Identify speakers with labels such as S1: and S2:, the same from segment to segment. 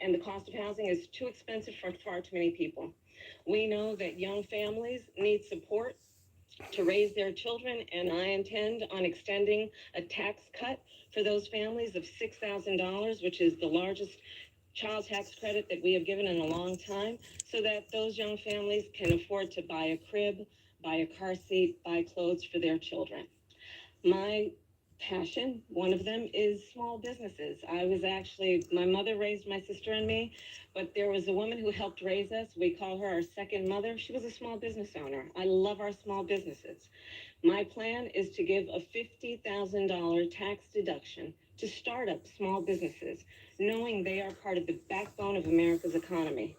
S1: and the cost of housing is too expensive for far too many people. We know that young families need support to raise their children, and I intend on extending a tax cut for those families of $6,000, which is the largest child tax credit that we have given in a long time, so that those young families can afford to buy a crib, buy a car seat, buy clothes for their children. My passion, one of them, is small businesses. My mother raised my sister and me, but there was a woman who helped raise us. We call her our second mother. She was a small business owner. I love our small businesses. My plan is to give a $50,000 tax deduction to startup small businesses, knowing they are part of the backbone of America's economy.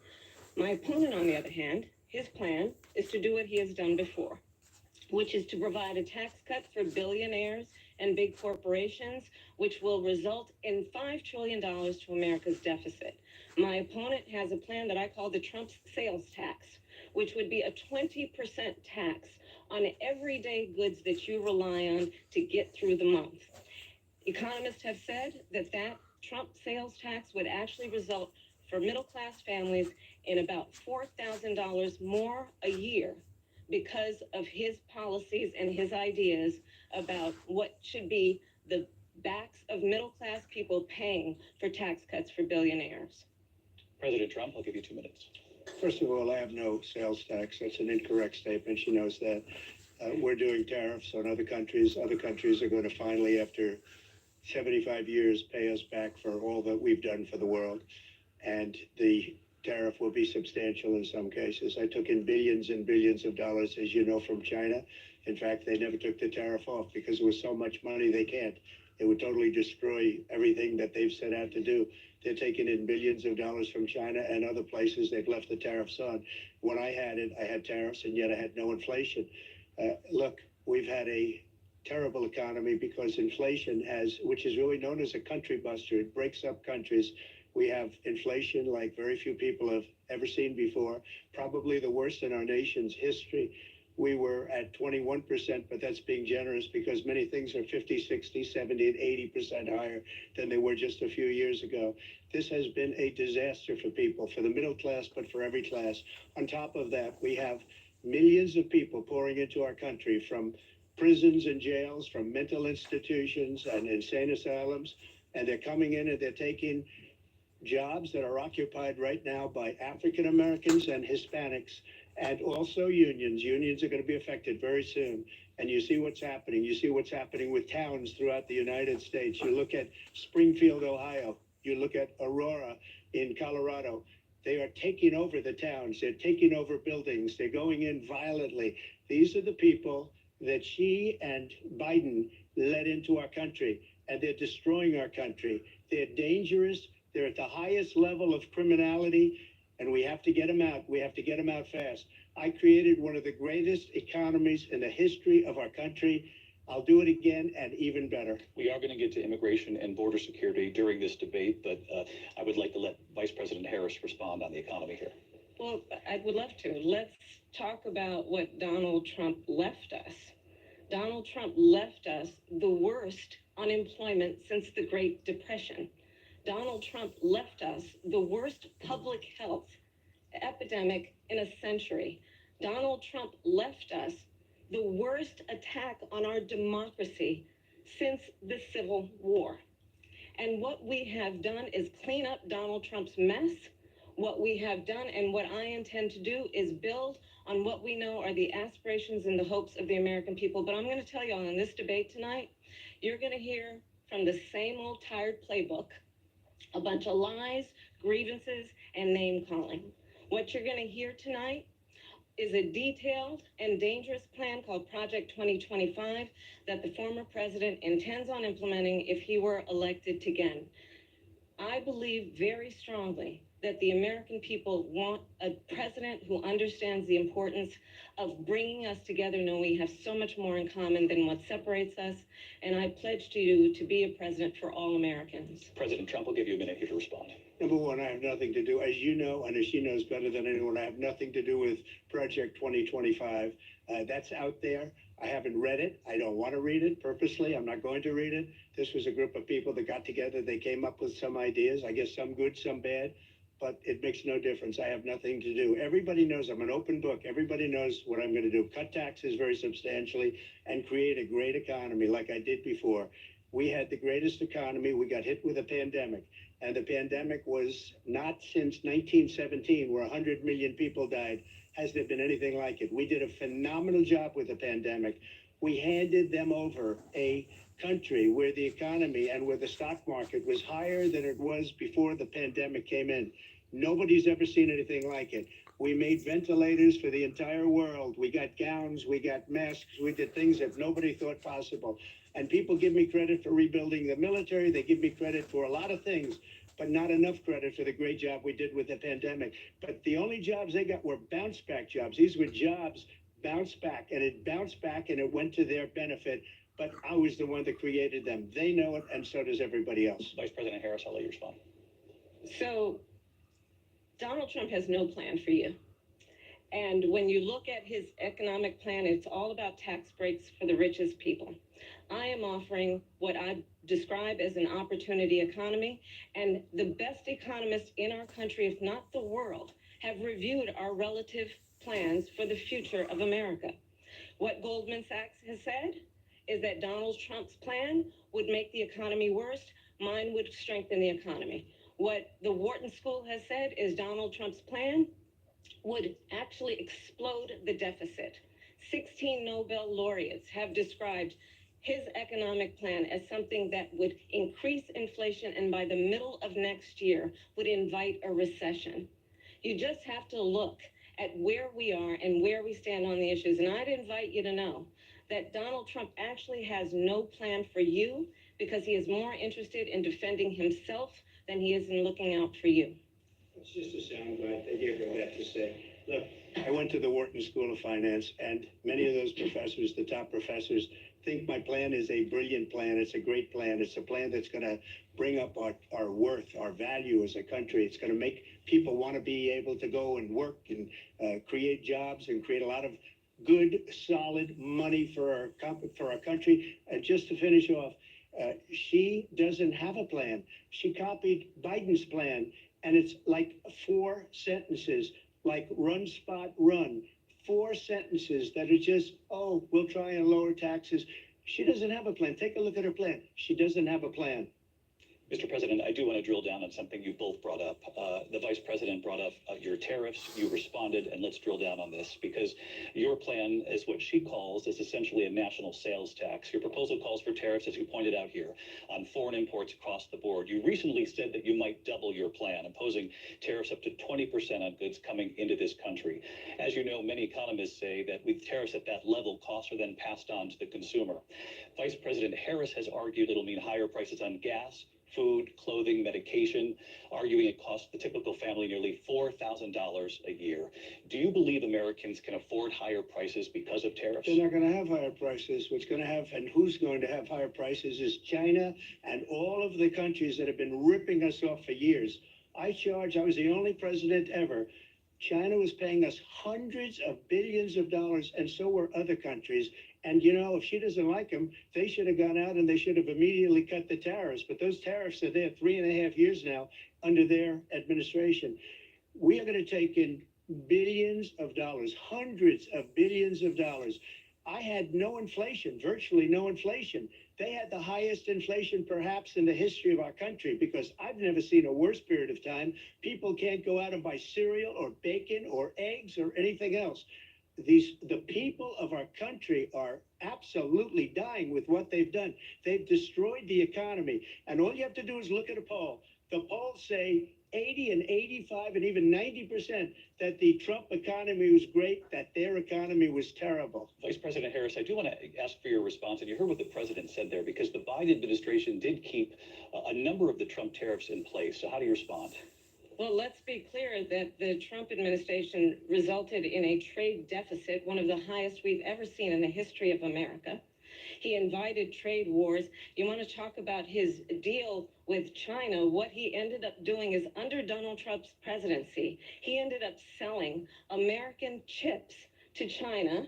S1: My opponent, on the other hand, his plan is to do what he has done before, which is to provide a tax cut for billionaires and big corporations, which will result in $5 trillion to America's deficit. My opponent has a plan that I call the Trump sales tax, which would be a 20% tax on everyday goods that you rely on to get through the month. Economists have said that Trump sales tax would actually result for middle-class families in about $4,000 more a year because of his policies and his ideas about what should be the backs of middle-class people paying for tax cuts for billionaires.
S2: President Trump, I'll give you 2 minutes.
S3: First of all, I have no sales tax. That's an incorrect statement. She knows that. We're doing tariffs on other countries. Other countries are going to finally, after 75 years, pay us back for all that we've done for the world. And the tariff will be substantial in some cases. I took in billions and billions of dollars, as you know, from China. In fact, they never took the tariff off because it was so much money they can't. It would totally destroy everything that they've set out to do. They're taking in billions of dollars from China and other places they've left the tariffs on. When I had it, I had tariffs, and yet I had no inflation. Look, we've had a terrible economy because inflation which is really known as a country buster. It breaks up countries. We have inflation like very few people have ever seen before, probably the worst in our nation's history. We were at 21%, but that's being generous because many things are 50, 60, 70, and 80% higher than they were just a few years ago. This has been a disaster for people, for the middle class, but for every class. On top of that, we have millions of people pouring into our country from prisons and jails, from mental institutions and insane asylums, and they're coming in and they're taking jobs that are occupied right now by African Americans and Hispanics, and also unions. Unions are going to be affected very soon. And you see what's happening. You see what's happening with towns throughout the United States. You look at Springfield, Ohio. You look at Aurora in Colorado. They are taking over the towns. They're taking over buildings. They're going in violently. These are the people that Xi and Biden led into our country, and they're destroying our country. They're dangerous. They're at the highest level of criminality, and we have to get them out. We have to get them out fast. I created one of the greatest economies in the history of our country. I'll do it again and even better.
S2: We are going to get to immigration and border security during this debate, but I would like to let Vice President Harris respond on the economy here.
S1: Well, I would love to. Let's talk about what Donald Trump left us. Donald Trump left us the worst unemployment since the Great Depression. Donald Trump left us the worst public health epidemic in a century. Donald Trump left us the worst attack on our democracy since the Civil War. And what we have done is clean up Donald Trump's mess. What we have done and what I intend to do is build on what we know are the aspirations and the hopes of the American people. But I'm going to tell you all in this debate tonight, you're going to hear from the same old tired playbook, a bunch of lies, grievances, and name-calling. What you're going to hear tonight is a detailed and dangerous plan called Project 2025 that the former president intends on implementing if he were elected again. I believe very strongly that the American people want a president who understands the importance of bringing us together, knowing we have so much more in common than what separates us. And I pledge to you to be a president for all Americans.
S2: President Trump will give you a minute here to respond.
S3: Number one, I have nothing to do, as you know, and as she knows better than anyone, I have nothing to do with Project 2025. That's out there. I haven't read it. I don't want to read it purposely. I'm not going to read it. This was a group of people that got together. They came up with some ideas, I guess some good, some bad, but it makes no difference. I have nothing to do. Everybody knows I'm an open book. Everybody knows what I'm going to do. Cut taxes very substantially and create a great economy like I did before. We had the greatest economy. We got hit with a pandemic. And the pandemic was not since 1917, where 100 million people died, has there been anything like it. We did a phenomenal job with the pandemic. We handed them over a country where the economy and where the stock market was higher than it was before the pandemic came in. Nobody's ever seen anything like it. We made ventilators for the entire world. We got gowns, we got masks, we did things that nobody thought possible. And people give me credit for rebuilding the military. They give me credit for a lot of things, but not enough credit for the great job we did with the pandemic. But the only jobs they got were bounce back jobs. These were jobs bounced back, and it bounced back and it went to their benefit. But I was the one that created them. They know it, and so does everybody else.
S2: Vice President Harris, I'll let you respond.
S1: So Donald Trump has no plan for you. And when you look at his economic plan, it's all about tax breaks for the richest people. I am offering what I describe as an opportunity economy, and the best economists in our country, if not the world, have reviewed our relative plans for the future of America. What Goldman Sachs has said is that Donald Trump's plan would make the economy worse. Mine would strengthen the economy. What the Wharton School has said is Donald Trump's plan would actually explode the deficit. 16 Nobel laureates have described his economic plan as something that would increase inflation and by the middle of next year would invite a recession. You just have to look at where we are and where we stand on the issues. And I'd invite you to know that Donald Trump actually has no plan for you because he is more interested in defending himself than he is in looking out for you.
S3: It's just a soundbite. They gave her that to say. Look, I went to the Wharton School of Finance, and many of those professors, the top professors, think my plan is a brilliant plan. It's a great plan. It's a plan that's going to bring up our worth, our value as a country. It's going to make people want to be able to go and work and create jobs and create a lot of good, solid money for our country. And just to finish off, she doesn't have a plan. She copied Biden's plan, and it's like 4 sentences, like run, spot, run. 4 sentences that are just, oh, we'll try and lower taxes. She doesn't have a plan. Take a look at her plan. She doesn't have a plan.
S2: Mr. President, I do want to drill down on something you both brought up. The Vice President brought up your tariffs. You responded, and let's drill down on this because your plan is what she calls is essentially a national sales tax. Your proposal calls for tariffs, as you pointed out here, on foreign imports across the board. You recently said that you might double your plan, imposing tariffs up to 20% on goods coming into this country. As you know, many economists say that with tariffs at that level, costs are then passed on to the consumer. Vice President Harris has argued it'll mean higher prices on gas, food, clothing, medication, arguing it costs the typical family nearly $4,000 a year. Do you believe Americans can afford higher prices because of tariffs?
S3: They're not going to have higher prices. What's going to have and who's going to have higher prices is China and all of the countries that have been ripping us off for years. I was the only president ever. China was paying us hundreds of billions of dollars, and so were other countries. And, you know, if she doesn't like them, they should have gone out and they should have immediately cut the tariffs. But those tariffs are there 3.5 years now under their administration. We are going to take in billions of dollars, hundreds of billions of dollars. I had no inflation, virtually no inflation. They had the highest inflation perhaps in the history of our country because I've never seen a worse period of time. People can't go out and buy cereal or bacon or eggs or anything else. The people of our country are absolutely dying with what they've done. They've destroyed the economy. And all you have to do is look at a poll. The polls say 80 and 85 and even 90% that the Trump economy was great, that their economy was terrible.
S2: Vice President Harris, I do want to ask for your response. And you heard what the president said there, because the Biden administration did keep a number of the Trump tariffs in place. So how do you respond?
S1: Well, let's be clear that the Trump administration resulted in a trade deficit, one of the highest we've ever seen in the history of America. He invited trade wars. You want to talk about his deal with China? What he ended up doing is under Donald Trump's presidency, he ended up selling American chips to China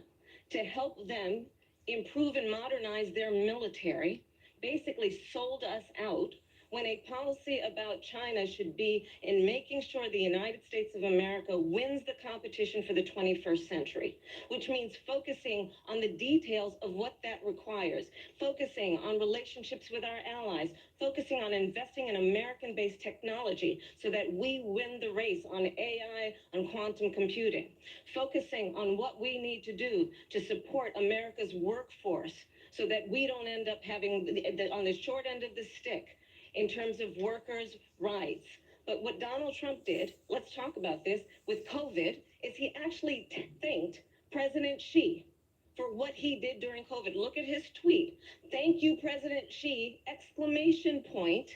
S1: to help them improve and modernize their military, basically sold us out, when a policy about China should be in making sure the United States of America wins the competition for the 21st century, which means focusing on the details of what that requires, focusing on relationships with our allies, focusing on investing in American-based technology so that we win the race on AI, on quantum computing, focusing on what we need to do to support America's workforce so that we don't end up having on the short end of the stick in terms of workers' rights. But what Donald Trump did, let's talk about this, with COVID, is he actually thanked President Xi for what he did during COVID. Look at his tweet. Thank you, President Xi, exclamation point,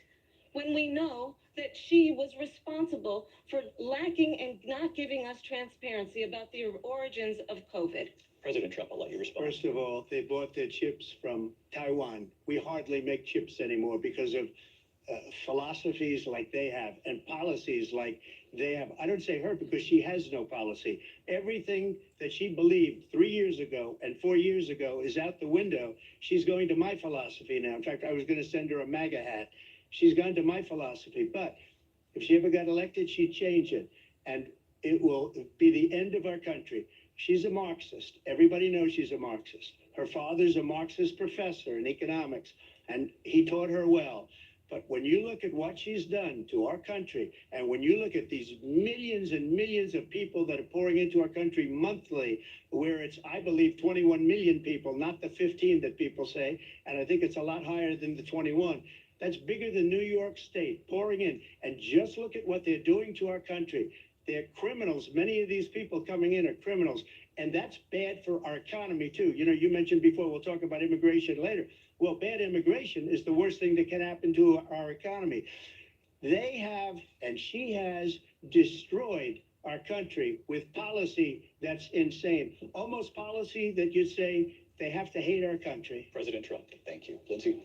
S1: when we know that Xi was responsible for lacking and not giving us transparency about the origins of COVID.
S2: President Trump, I'll let you respond.
S3: First of all, they bought their chips from Taiwan. We hardly make chips anymore because of philosophies like they have and policies like they have. I don't say her because she has no policy. Everything that she believed 3 years ago and 4 years ago is out the window. She's going to my philosophy now. In fact, I was going to send her a MAGA hat. She's gone to my philosophy. But if she ever got elected, she'd change it. And it will be the end of our country. She's a Marxist. Everybody knows she's a Marxist. Her father's a Marxist professor in economics, and he taught her well. But when you look at what she's done to our country, and when you look at these millions and millions of people that are pouring into our country monthly, where it's, I believe, 21 million people, not the 15 that people say, and I think it's a lot higher than the 21. That's bigger than New York State pouring in. And just look at what they're doing to our country. They're criminals. Many of these people coming in are criminals. And that's bad for our economy, too. You know, you mentioned before, we'll talk about immigration later. Well, bad immigration is the worst thing that can happen to our economy. They have, and she has, destroyed our country with policy that's insane. Almost policy that you'd say they have to hate our country.
S2: President Trump, thank you. Lindsay?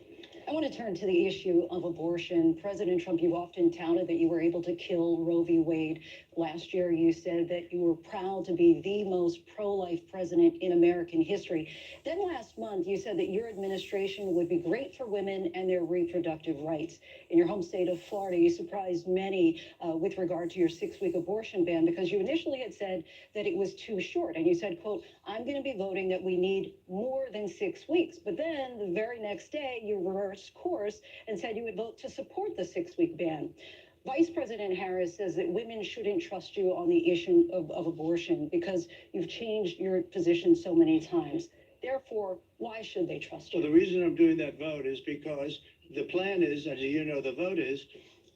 S4: I want to turn to the issue of abortion. President Trump, you often touted that you were able to kill Roe v. Wade. Last year, you said that you were proud to be the most pro-life president in American history. Then last month, you said that your administration would be great for women and their reproductive rights. In your home state of Florida, you surprised many with regard to your 6-week abortion ban because you initially had said that it was too short. And you said, quote, I'm going to be voting that we need more than 6 weeks. But then the very next day, you reversed course and said you would vote to support the 6-week ban. Vice President Harris says that women shouldn't trust you on the issue of abortion because you've changed your position so many times. Therefore, why should they trust you?
S3: Well, the reason I'm doing that vote is because the plan is, as you know, the vote is,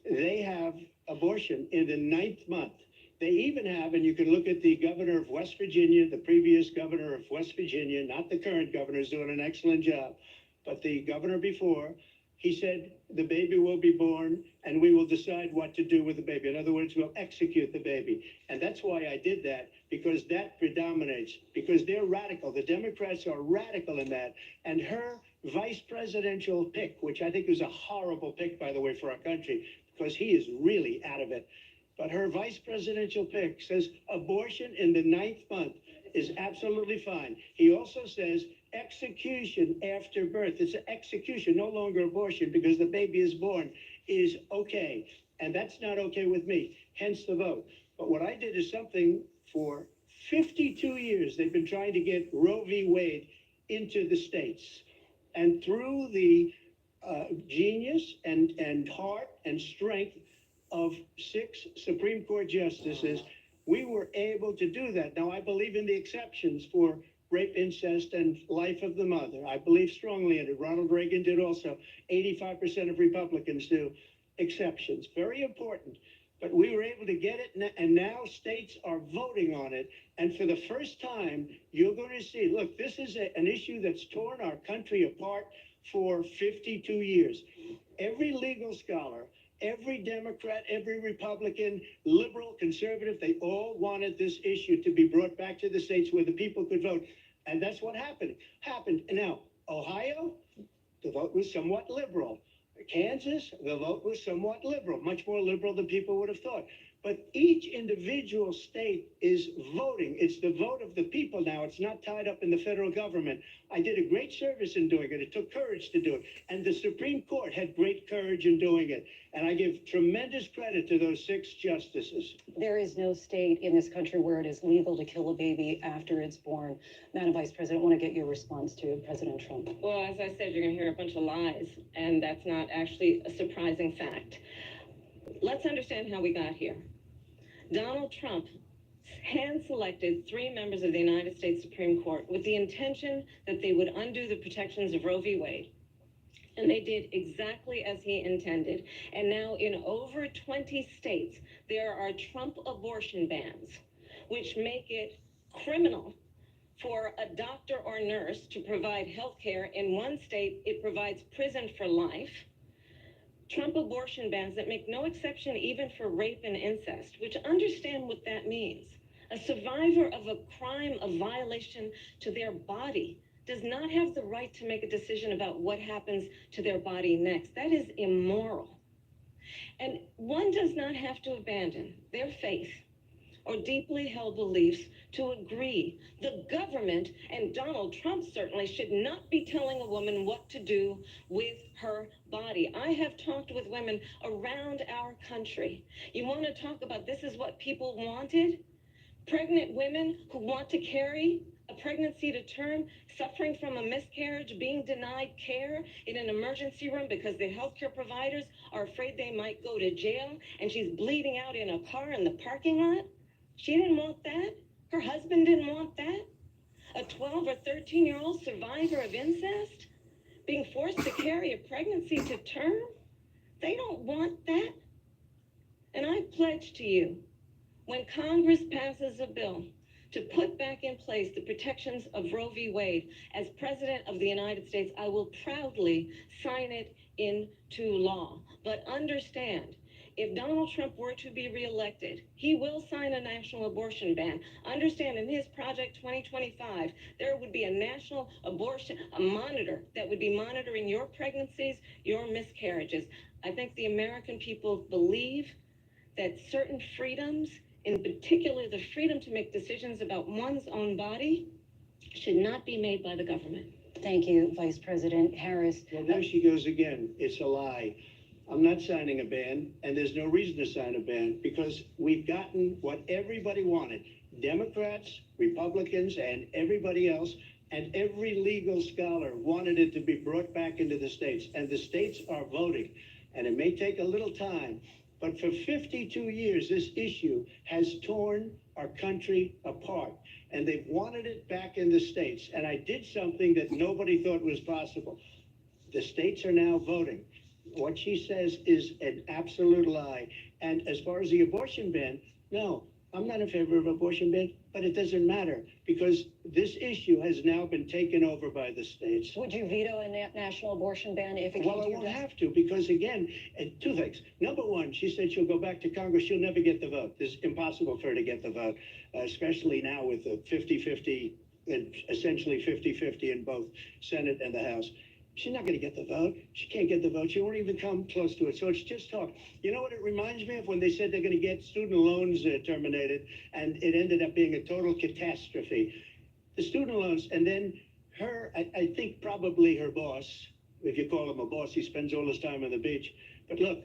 S3: they have abortion in the 9th month. They even have, and you can look at the governor of West Virginia, the previous governor of West Virginia, not the current governor, is doing an excellent job, but the governor before, he said the baby will be born and we will decide what to do with the baby. In other words, we'll execute the baby. And that's why I did that, because that predominates, because they're radical. The Democrats are radical in that. And her vice presidential pick, which I think is a horrible pick, by the way, for our country, because he is really out of it. But her vice presidential pick says abortion in the 9th month is absolutely fine. He also says execution after birth. It's an execution, no longer abortion, because the baby is born, is okay. And that's not okay with me, hence the vote. But what I did is something for 52 years. They've been trying to get Roe v. Wade into the states. And through the genius and heart and strength of 6 Supreme Court justices, we were able to do that. Now, I believe in the exceptions for rape, incest, and life of the mother. I believe strongly in it. Ronald Reagan did also. 85% of Republicans do. Exceptions. Very important. But we were able to get it, and now states are voting on it. And for the first time, you're going to see, look, this is an issue that's torn our country apart for 52 years. Every legal scholar, every Democrat, every Republican, liberal, conservative, they all wanted this issue to be brought back to the states where the people could vote. And that's what happened. Now, Ohio, the vote was somewhat liberal. Kansas, the vote was somewhat liberal, much more liberal than people would have thought. But each individual state is voting. It's the vote of the people now. It's not tied up in the federal government. I did a great service in doing it. It took courage to do it. And the Supreme Court had great courage in doing it. And I give tremendous credit to those 6 justices.
S4: There is no state in this country where it is legal to kill a baby after it's born. Madam Vice President, I want to get your response to President Trump.
S1: Well, as I said, you're going to hear a bunch of lies, and that's not actually a surprising fact. Let's understand how we got here. Donald Trump hand-selected 3 members of the United States Supreme Court with the intention that they would undo the protections of Roe v. Wade. And they did exactly as he intended. And now in over 20 states, there are Trump abortion bans, which make it criminal for a doctor or nurse to provide health care. In one state, it provides prison for life. Trump abortion bans that make no exception even for rape and incest, which understand what that means. A survivor of a crime of violation to their body does not have the right to make a decision about what happens to their body next. That is immoral. And one does not have to abandon their faith or deeply held beliefs to agree. The government, and Donald Trump certainly, should not be telling a woman what to do with her body. I have talked with women around our country. You want to talk about this is what people wanted? Pregnant women who want to carry a pregnancy to term, suffering from a miscarriage, being denied care in an emergency room because the healthcare providers are afraid they might go to jail, and she's bleeding out in a car in the parking lot. She didn't want that. Her husband didn't want that. A 12 or 13-year-old survivor of incest being forced to carry a pregnancy to term. They don't want that. And I pledge to you, when Congress passes a bill to put back in place the protections of Roe v. Wade, as President of the United States, I will proudly sign it into law. But understand, if Donald Trump were to be reelected, he will sign a national abortion ban. Understand, in his Project 2025, there would be a national abortion, a monitor that would be monitoring your pregnancies, your miscarriages. I think the American people believe that certain freedoms, in particular the freedom to make decisions about one's own body, should not be made by the government.
S4: Thank you, Vice President Harris.
S3: Well, there she goes again. It's a lie. I'm not signing a ban, and there's no reason to sign a ban because we've gotten what everybody wanted. Democrats, Republicans, and everybody else, and every legal scholar wanted it to be brought back into the states, and the states are voting. And it may take a little time, but for 52 years, this issue has torn our country apart, and they've wanted it back in the states. And I did something that nobody thought was possible. The states are now voting. What she says is an absolute lie. And as far as the abortion ban, no, I'm not in favor of abortion ban, but it doesn't matter because this issue has now been taken over by the states.
S4: Would you veto a national abortion ban if it came
S3: Well,
S4: to
S3: I
S4: your
S3: won't
S4: desk?
S3: have to because, again, 2 things. Number one, she said she'll go back to Congress. She'll never get the vote. It's impossible for her to get the vote, especially now with the 50-50, essentially 50-50 in both Senate and the House. She's not going to get the vote. She can't get the vote. She won't even come close to it. So it's just talk. You know what it reminds me of? When they said they're going to get student loans terminated, and it ended up being a total catastrophe. The student loans, and then her, I think probably her boss, if you call him a boss, he spends all his time on the beach. But look,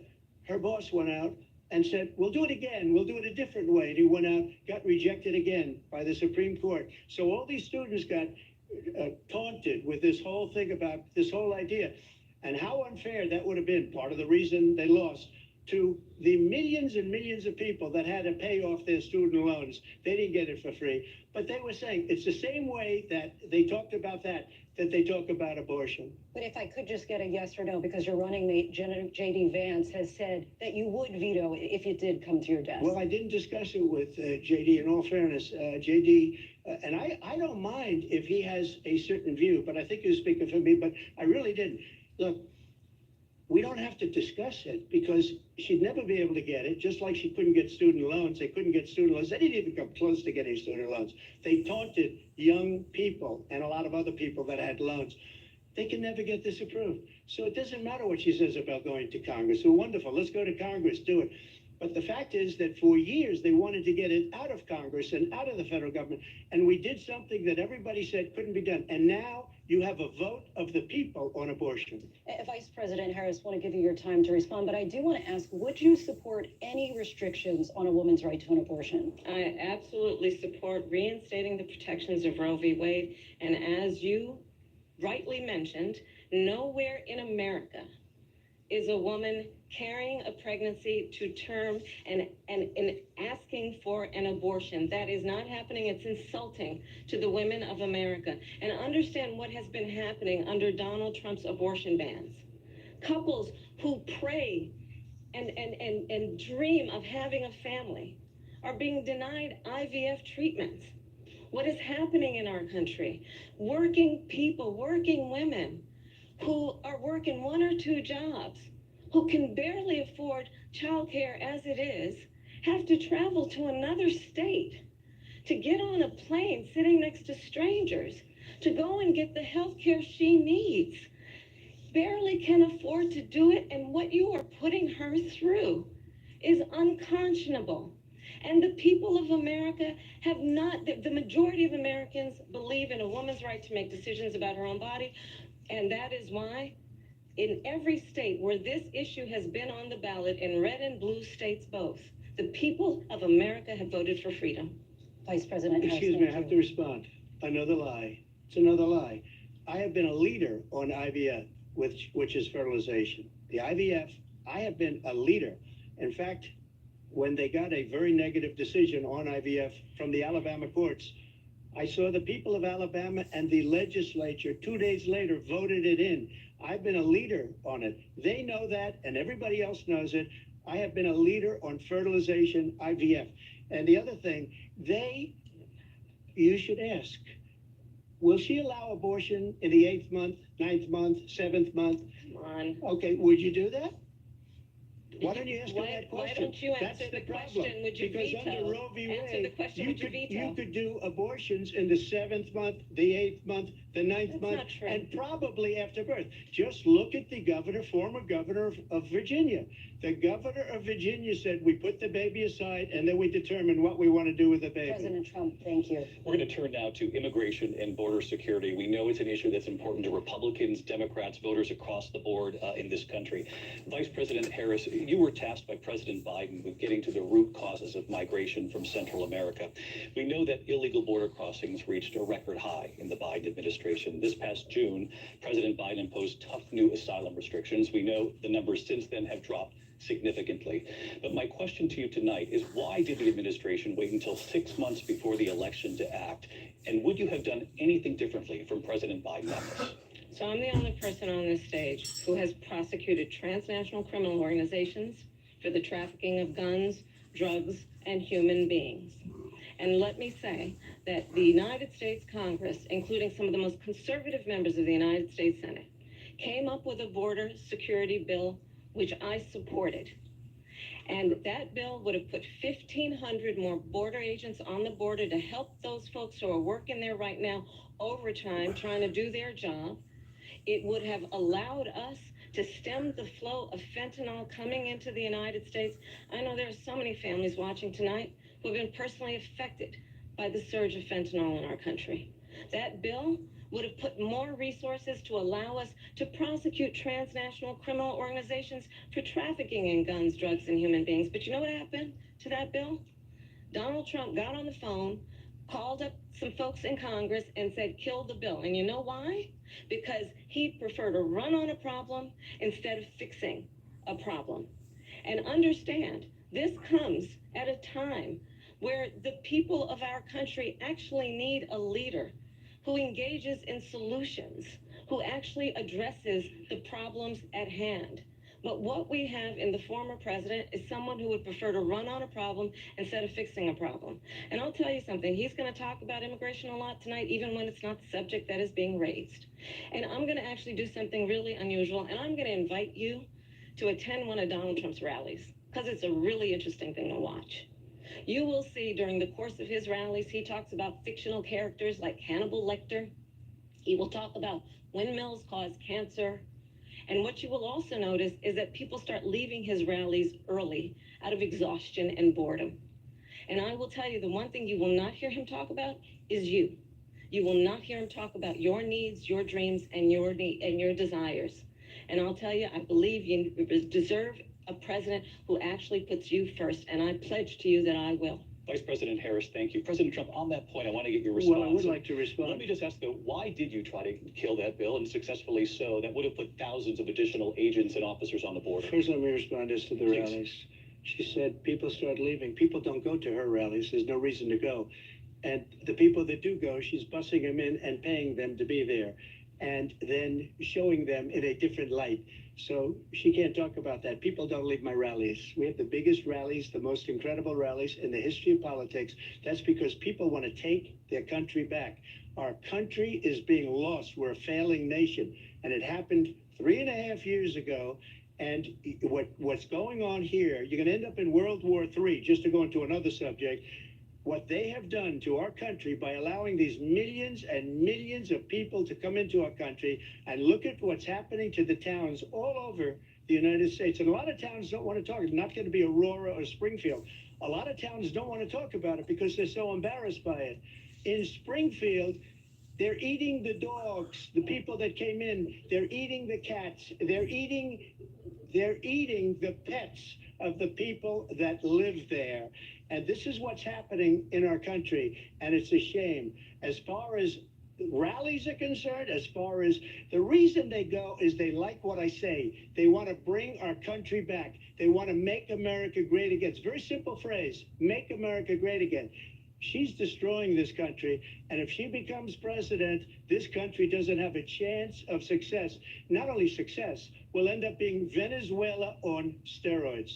S3: her boss went out and said, we'll do it again. We'll do it a different way. And he went out, got rejected again by the Supreme Court. So all these students got taunted with this whole thing about this whole idea, and how unfair that would have been. Part of the reason they lost to the millions and millions of people that had to pay off their student loans. They didn't get it for free, but they were saying it's the same way that they talked about that they talk about abortion.
S4: But if I could just get a yes or no, because your running mate, J.D. Vance, has said that you would veto it if it did come to your desk.
S3: Well, I didn't discuss it with J.D. In all fairness, J.D., and I don't mind if he has a certain view, but I think he was speaking for me, but I really didn't. Look, we don't have to discuss it because she'd never be able to get it, just like she couldn't get student loans. They couldn't get student loans. They didn't even come close to getting student loans. They taunted young people and a lot of other people that had loans. They can never get this approved. So it doesn't matter what she says about going to Congress. So wonderful. Let's go to Congress. Do it. But the fact is that for years, they wanted to get it out of Congress and out of the federal government. And we did something that everybody said couldn't be done. And now you have a vote of the people on abortion.
S4: Vice President Harris, I want to give you your time to respond, but I do want to ask, would you support any restrictions on a woman's right to an abortion?
S1: I absolutely support reinstating the protections of Roe v. Wade. And as you rightly mentioned, nowhere in America is a woman carrying a pregnancy to term and asking for an abortion. That is not happening. It's insulting to the women of America. And understand what has been happening under Donald Trump's abortion bans. Couples who pray and dream of having a family are being denied IVF treatments. What is happening in our country? Working people, working women who are working one or two jobs, who can barely afford childcare as it is, have to travel to another state to get on a plane sitting next to strangers to go and get the health care she needs. Barely can afford to do it, and what you are putting her through is unconscionable. And the people of America have not, the majority of Americans believe in a woman's right to make decisions about her own body, and that is why in every state where this issue has been on the ballot, in red and blue states both, the people of America have voted for freedom.
S4: Vice President Harris,
S3: Excuse me, I have to respond. Another lie. It's another lie. I have been a leader on IVF, which is fertilization. The IVF, I have been a leader. In fact, when they got a very negative decision on IVF from the Alabama courts, I saw the people of Alabama and the legislature 2 days later voted it in. I've been a leader on it. They know that, and everybody else knows it. I have been a leader on fertilization, IVF. And the other thing, you should ask, will she allow abortion in the 8th month, 9th month, 7th month?
S1: Come on.
S3: Okay, would you do that? Why don't you ask her that question?
S1: Why don't you answer
S3: That's
S1: the
S3: problem.
S1: question? Would you
S3: because
S1: veto?
S3: Under Roe v.
S1: Answer
S3: Wade,
S1: the question. Would you veto?
S3: You could do abortions in the 7th month, the 8th month, the 9th
S1: That's
S3: month,
S1: not true.
S3: and probably after birth. Just look at the former governor of Virginia. The governor of Virginia said, we put the baby aside and then we determine what we want to do with the baby.
S4: President Trump, thank you.
S2: We're going to turn now to immigration and border security. We know it's an issue that's important to Republicans, Democrats, voters across the board in this country. Vice President Harris, you were tasked by President Biden with getting to the root causes of migration from Central America. We know that illegal border crossings reached a record high in the Biden administration. This past June, President Biden imposed tough new asylum restrictions. We know the numbers since then have dropped significantly. But my question to you tonight is, why did the administration wait until 6 months before the election to act? And would you have done anything differently from President Biden on this?
S1: So I'm the only person on this stage who has prosecuted transnational criminal organizations for the trafficking of guns, drugs, and human beings. And let me say that the United States Congress, including some of the most conservative members of the United States Senate, came up with a border security bill which I supported. And that bill would have put 1,500 more border agents on the border to help those folks who are working there right now overtime, trying to do their job. It would have allowed us to stem the flow of fentanyl coming into the United States. I know there are so many families watching tonight who have been personally affected by the surge of fentanyl in our country. That bill would have put more resources to allow us to prosecute transnational criminal organizations for trafficking in guns, drugs, and human beings. But you know what happened to that bill? Donald Trump got on the phone, called up some folks in Congress and said, kill the bill. And you know why? Because he'd prefer to run on a problem instead of fixing a problem. And understand, this comes at a time where the people of our country actually need a leader who engages in solutions, who actually addresses the problems at hand. But what we have in the former president is someone who would prefer to run on a problem instead of fixing a problem. And I'll tell you something, he's going to talk about immigration a lot tonight, even when it's not the subject that is being raised. And I'm going to actually do something really unusual, and I'm going to invite you to attend one of Donald Trump's rallies, because it's a really interesting thing to watch. You will see during the course of his rallies, he talks about fictional characters like Hannibal Lecter. He will talk about windmills cause cancer. And what you will also notice is that people start leaving his rallies early out of exhaustion and boredom. And I will tell you, the one thing you will not hear him talk about is you. You will not hear him talk about your needs, your dreams, and your desires. And I'll tell you, I believe you deserve a president who actually puts you first, and I pledge to you that I will.
S2: Vice President Harris, thank you. President Trump, on that point, I want to get your response.
S3: Well, I would like to respond.
S2: Let me just ask, though, why did you try to kill that bill, and successfully so? That would have put thousands of additional agents and officers on the border.
S3: First, let me respond as to the
S2: Please.
S3: rallies. She said people start leaving. People don't go to her rallies. There's no reason to go. And the people that do go, she's bussing them in and paying them to be there, and then showing them in a different light. So she can't talk about that. People don't leave my rallies. We have the biggest rallies, the most incredible rallies in the history of politics. That's because people want to take their country back. Our country is being lost. We're a failing nation. And it happened 3.5 years ago. And what's going on here, you're going to end up in World War III, just to go into another subject. What they have done to our country by allowing these millions and millions of people to come into our country, and look at what's happening to the towns all over the United States. And a lot of towns don't want to talk. It's not going to be Aurora or Springfield. A lot of towns don't want to talk about it because they're so embarrassed by it. In Springfield, they're eating the dogs, the people that came in. They're eating the cats. They're eating the pets of the people that live there. And this is what's happening in our country, and it's a shame. As far as rallies are concerned, as far as the reason they go is they like what I say. They want to bring our country back. They want to make America great again. It's a very simple phrase, make America great again. She's destroying this country, and if she becomes president, this country doesn't have a chance of success. Not only success, we'll end up being Venezuela on steroids.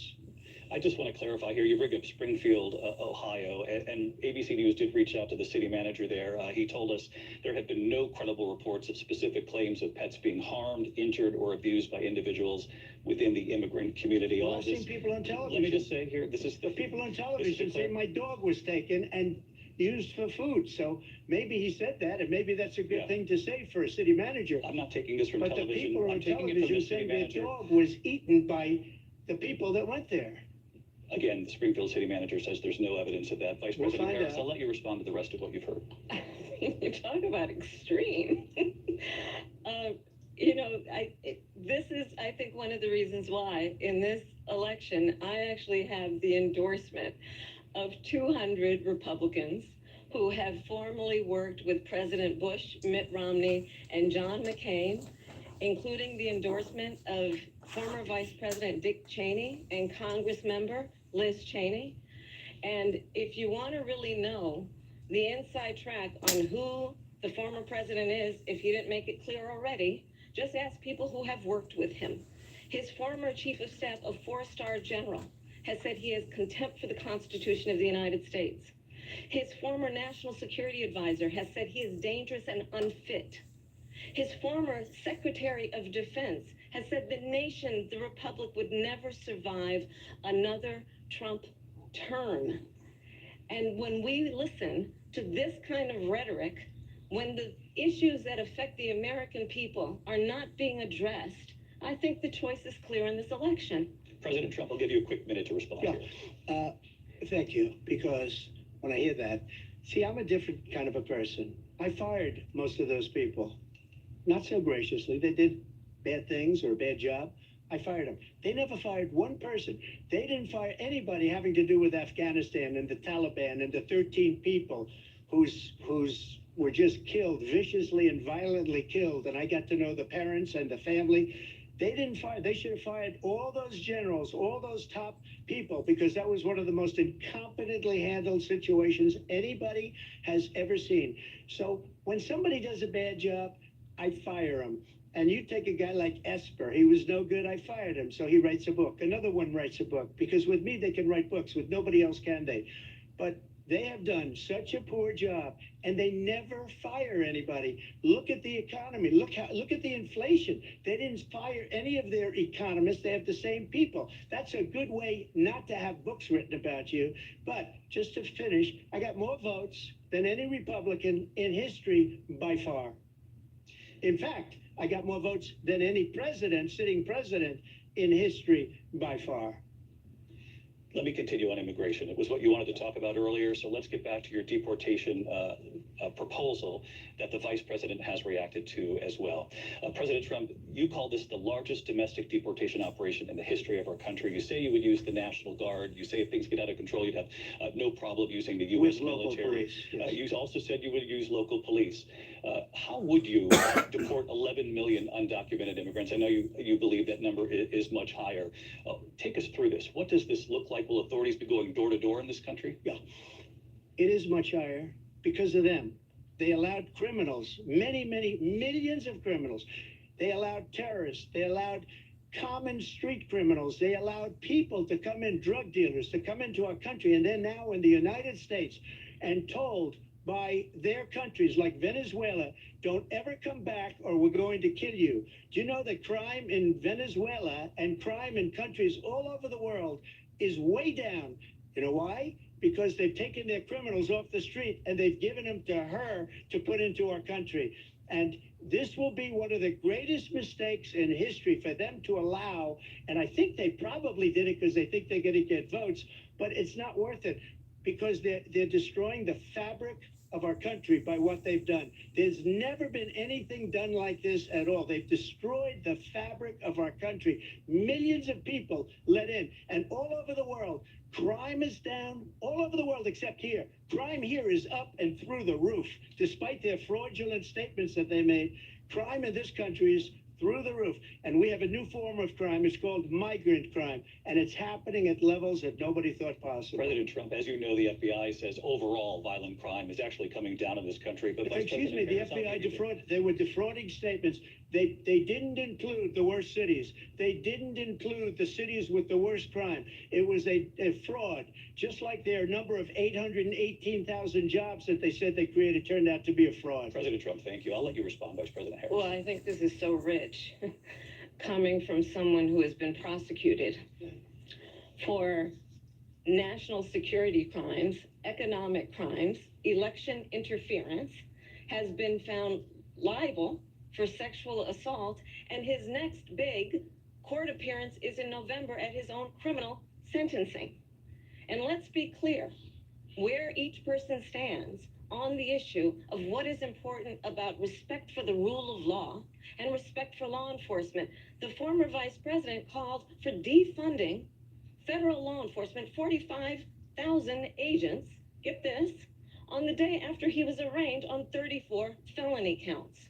S2: I just want to clarify here. You bring up Springfield, Ohio, and ABC News did reach out to the city manager there. He told us there have been no credible reports of specific claims of pets being harmed, injured, or abused by individuals within the immigrant community.
S3: Well, I've seen people on television.
S2: Let me just say here, this is
S3: the people on television say my dog was taken and used for food. So maybe he said that, and maybe that's a good thing to say for a city manager.
S2: I'm not taking this from
S3: but
S2: television.
S3: The people on
S2: taking it from
S3: television
S2: the city
S3: say their
S2: manager.
S3: dog was eaten by the people that went there.
S2: Again, the Springfield city manager says there's no evidence of that. Vice
S3: We'll
S2: President
S3: find
S2: Harris,
S3: out.
S2: I'll let you respond to the rest of what you've heard.
S1: You talk about extreme. This is, I think, one of the reasons why in this election, I actually have the endorsement of 200 Republicans who have formerly worked with President Bush, Mitt Romney, and John McCain, including the endorsement of former Vice President Dick Cheney and Congress member Liz Cheney. And if you want to really know the inside track on who the former president is, if you didn't make it clear already, just ask people who have worked with him. His former chief of staff, a 4-star general, has said he has contempt for the Constitution of the United States. His former national security advisor has said he is dangerous and unfit. His former Secretary of Defense has said the nation, the republic, would never survive another Trump term. And when we listen to this kind of rhetoric, when the issues that affect the American people are not being addressed, I think the choice is clear in this election.
S2: President Trump, I'll give you a quick minute to respond here.
S3: Thank you, because when I hear that, see, I'm a different kind of a person. I fired most of those people. Not so graciously. They did bad things or a bad job. I fired them. They never fired one person. They didn't fire anybody having to do with Afghanistan and the Taliban and the 13 people whose were just killed, viciously and violently killed. And I got to know the parents and the family. They didn't fire. They should have fired all those generals, all those top people, because that was one of the most incompetently handled situations anybody has ever seen. So when somebody does a bad job, I fire him. And you take a guy like Esper, he was no good, I fired him. So he writes a book. Another one writes a book, because with me, they can write books. With nobody else can they? But they have done such a poor job, and they never fire anybody. Look at the economy. Look at the inflation. They didn't fire any of their economists. They have the same people. That's a good way not to have books written about you. But just to finish, I got more votes than any Republican in history by far. In fact, I got more votes than any president, sitting president in history by far.
S2: Let me continue on immigration. It was what you wanted to talk about earlier, so let's get back to your deportation proposal that the vice president has reacted to as well. President Trump, you call this the largest domestic deportation operation in the history of our country. You say you would use the National Guard. You say if things get out of control, you'd have no problem using the U.S.
S3: With local
S2: military.
S3: police, yes.
S2: You also said you would use local police. How would you deport 11 million undocumented immigrants? I know you believe that number is much higher. Take us through this. What does this look like? Will authorities be going door to door in this country?
S3: Yeah, it is much higher because of them. They allowed criminals, many millions of criminals. They allowed terrorists. They allowed common street criminals. They allowed people to come in, drug dealers, to come into our country. And they're now in the United States and told by their countries like Venezuela, don't ever come back or we're going to kill you. Do you know that crime in Venezuela and crime in countries all over the world is way down? You know why? Because they've taken their criminals off the street and they've given them to her to put into our country. And this will be one of the greatest mistakes in history for them to allow. And I think they probably did it because they think they're going to get votes, but it's not worth it because they're destroying the fabric of our country by what they've done. There's never been anything done like this at all. They've destroyed the fabric of our country. Millions of people let in, and all over the world, crime is down all over the world except here. Crime here is up and through the roof, despite their fraudulent statements that they made. Crime in this country is through the roof. And we have a new form of crime. It's called migrant crime. And it's happening at levels that nobody thought possible.
S2: President Trump, as you know, the FBI says overall violent crime is actually coming down in this country. But
S3: excuse me, the FBI they were defrauding statements. They didn't include the worst cities. They didn't include the cities with the worst crime. It was a fraud. Just like their number of 818,000 jobs that they said they created turned out to be a fraud.
S2: President Trump, thank you. I'll let you respond, Vice President Harris.
S1: Well, I think this is so rich coming from someone who has been prosecuted for national security crimes, economic crimes, election interference, has been found liable for sexual assault, and his next big court appearance is in November at his own criminal sentencing. And let's be clear where each person stands on the issue of what is important about respect for the rule of law and respect for law enforcement. The former vice president called for defunding federal law enforcement, 45,000 agents, get this, on the day after he was arraigned on 34 felony counts.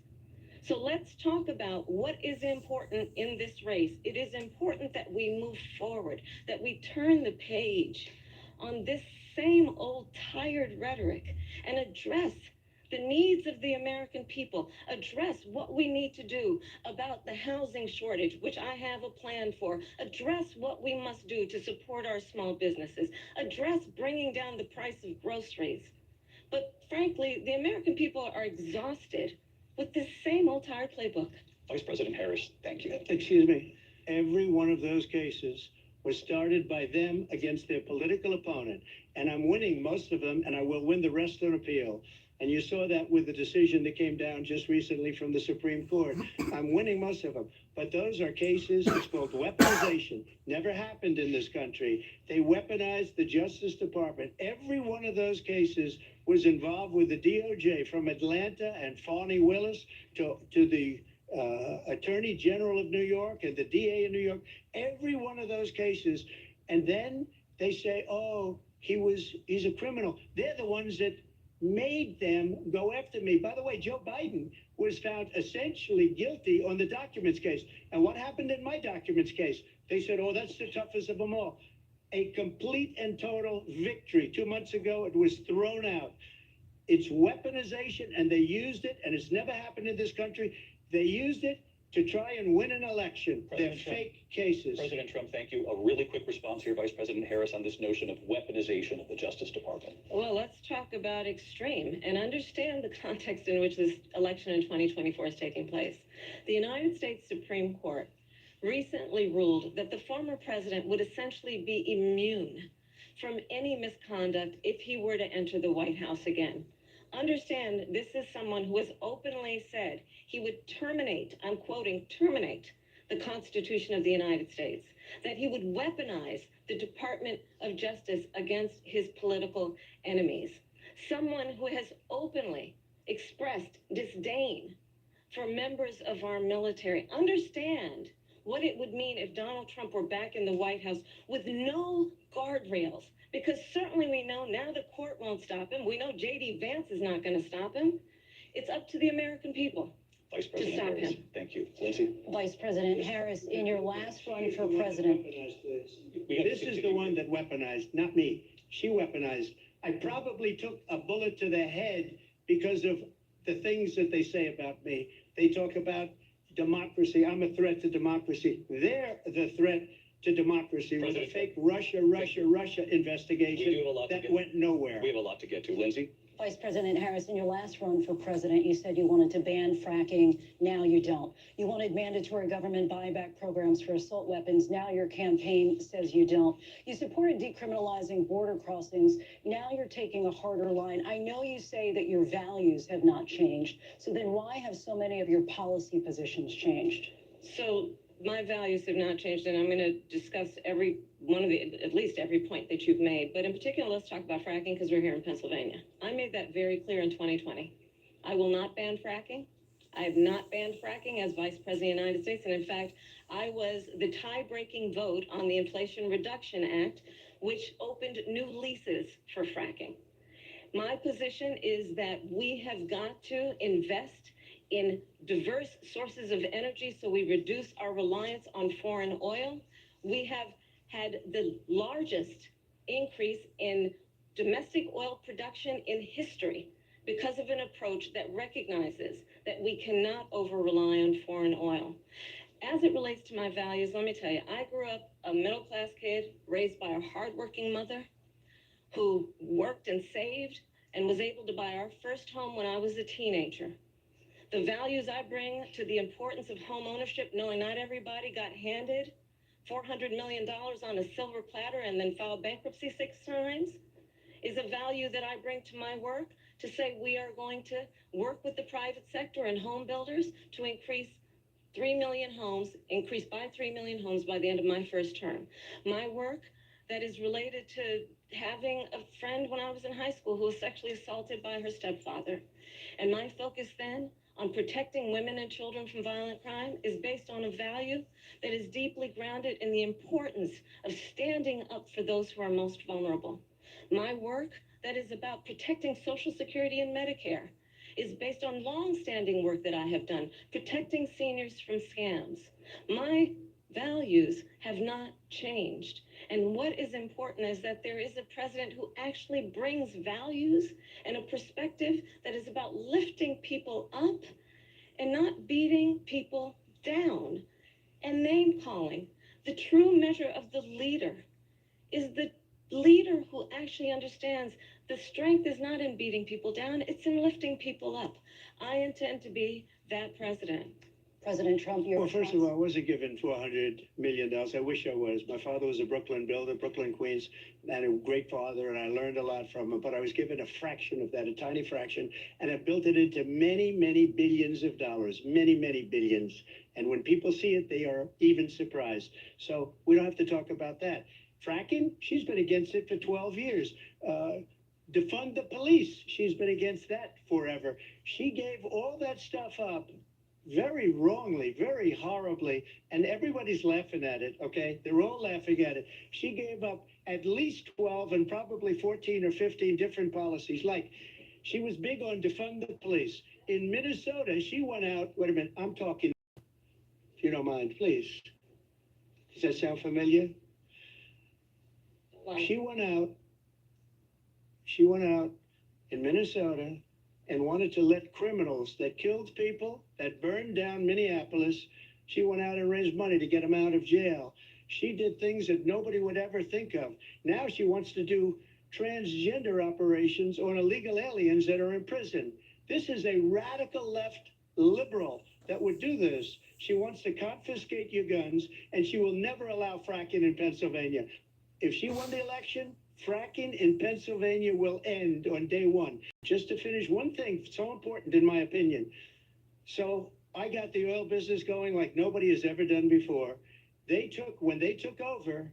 S1: So let's talk about what is important in this race. It is important that we move forward, that we turn the page on this same old tired rhetoric and address the needs of the American people, address what we need to do about the housing shortage, which I have a plan for, address what we must do to support our small businesses, address bringing down the price of groceries. But frankly, the American people are exhausted with this same old tired playbook.
S2: Vice President Harris, thank you.
S3: Excuse me. Every one of those cases was started by them against their political opponent. And I'm winning most of them, and I will win the rest on appeal. And you saw that with the decision that came down just recently from the Supreme Court. I'm winning most of them. But those are cases, it's called weaponization. Never happened in this country. They weaponized the Justice Department. Every one of those cases was involved with the DOJ, from Atlanta and Fani Willis to the Attorney General of New York and the DA in New York. Every one of those cases. And then they say, oh, he's a criminal. They're the ones that made them go after me. By the way, Joe Biden was found essentially guilty on the documents case. And what happened in my documents case? They said, oh, that's the toughest of them all. A complete and total victory. 2 months ago, it was thrown out. It's weaponization, and they used it, and it's never happened in this country. They used it to try and win an election. They're fake cases.
S2: President Trump, thank you. A really quick response here, Vice President Harris, on this notion of weaponization of the Justice Department.
S1: Well, let's talk about extreme and understand the context in which this election in 2024 is taking place. The United States Supreme Court recently ruled that the former president would essentially be immune from any misconduct if he were to enter the White House again. Understand, this is someone who has openly said he would terminate, I'm quoting, terminate the Constitution of the United States, that he would weaponize the Department of Justice against his political enemies. Someone who has openly expressed disdain for members of our military. Understand what it would mean if Donald Trump were back in the White House with no guardrails. Because certainly we know now the court won't stop him. We know J.D. Vance is not going to stop him. It's up to the American people.
S2: Vice President
S1: stop
S2: Harris,
S1: him.
S2: thank you. Lindsay?
S4: Vice President Harris, in your last run for president.
S3: This is the one that weaponized, not me. She weaponized. I probably took a bullet to the head because of the things that they say about me. They talk about democracy. I'm a threat to democracy. They're the threat to democracy with a fake Russia investigation
S2: We do have a lot to
S3: that
S2: get-
S3: went nowhere.
S2: We have a lot to get to. Lindsay?
S4: Vice President Harris, in your last run for president, you said you wanted to ban fracking. Now you don't. You wanted mandatory government buyback programs for assault weapons. Now your campaign says you don't. You supported decriminalizing border crossings. Now you're taking a harder line. I know you say that your values have not changed. So then why have so many of your policy positions changed?
S1: So my values have not changed, and I'm going to discuss every one of the, at least every point that you've made. But in particular, let's talk about fracking because we're here in Pennsylvania. I made that very clear in 2020. I will not ban fracking. I have not banned fracking as Vice President of the United States. And in fact, I was the tie-breaking vote on the Inflation Reduction Act, which opened new leases for fracking. My position is that we have got to invest in diverse sources of energy so we reduce our reliance on foreign oil. We have had the largest increase in domestic oil production in history because of an approach that recognizes that we cannot over-rely on foreign oil. As it relates to my values, let me tell you, I grew up a middle-class kid raised by a hardworking mother who worked and saved and was able to buy our first home when I was a teenager. The values I bring to the importance of home ownership, knowing not everybody got handed $400 million on a silver platter and then filed bankruptcy 6 times, is a value that I bring to my work to say we are going to work with the private sector and home builders to increase 3 million homes, increase by 3 million homes by the end of my first term. My work that is related to having a friend when I was in high school who was sexually assaulted by her stepfather. And my focus then on protecting women and children from violent crime is based on a value that is deeply grounded in the importance of standing up for those who are most vulnerable. My work that is about protecting Social Security and Medicare is based on long-standing work that I have done, protecting seniors from scams. My values have not changed. And what is important is that there is a president who actually brings values and a perspective that is about lifting people up and not beating people down and name calling. The true measure of the leader is the leader who actually understands the strength is not in beating people down, it's in lifting people up. I intend to be that president.
S4: President Trump, your
S3: Well, first of all, I wasn't given $400 million. I wish I was. My father was a Brooklyn builder, Brooklyn, Queens, and a great father, and I learned a lot from him. But I was given a fraction of that, a tiny fraction, and I built it into many, many billions of dollars, many, many billions. And when people see it, they are even surprised. So we don't have to talk about that. Fracking, she's been against it for 12 years. Defund the police, she's been against that forever. She gave all that stuff up very wrongly, very horribly, and everybody's laughing at it, okay? They're all laughing at it. She gave up at least 12 and probably 14 or 15 different policies. Like, she was big on defund the police. In Minnesota, she went out, wait a minute, I'm talking, if you don't mind, please. Does that sound familiar?
S1: Well,
S3: She went out in Minnesota and wanted to let criminals that killed people, that burned down Minneapolis, she went out and raised money to get them out of jail. She did things that nobody would ever think of. Now she wants to do transgender operations on illegal aliens that are in prison. This is a radical left liberal that would do this. She wants to confiscate your guns, and she will never allow fracking in Pennsylvania. If she won the election, Fracking in Pennsylvania will end on day one. Just to finish, one thing so important in my opinion. So I got the oil business going like nobody has ever done before. When they took over,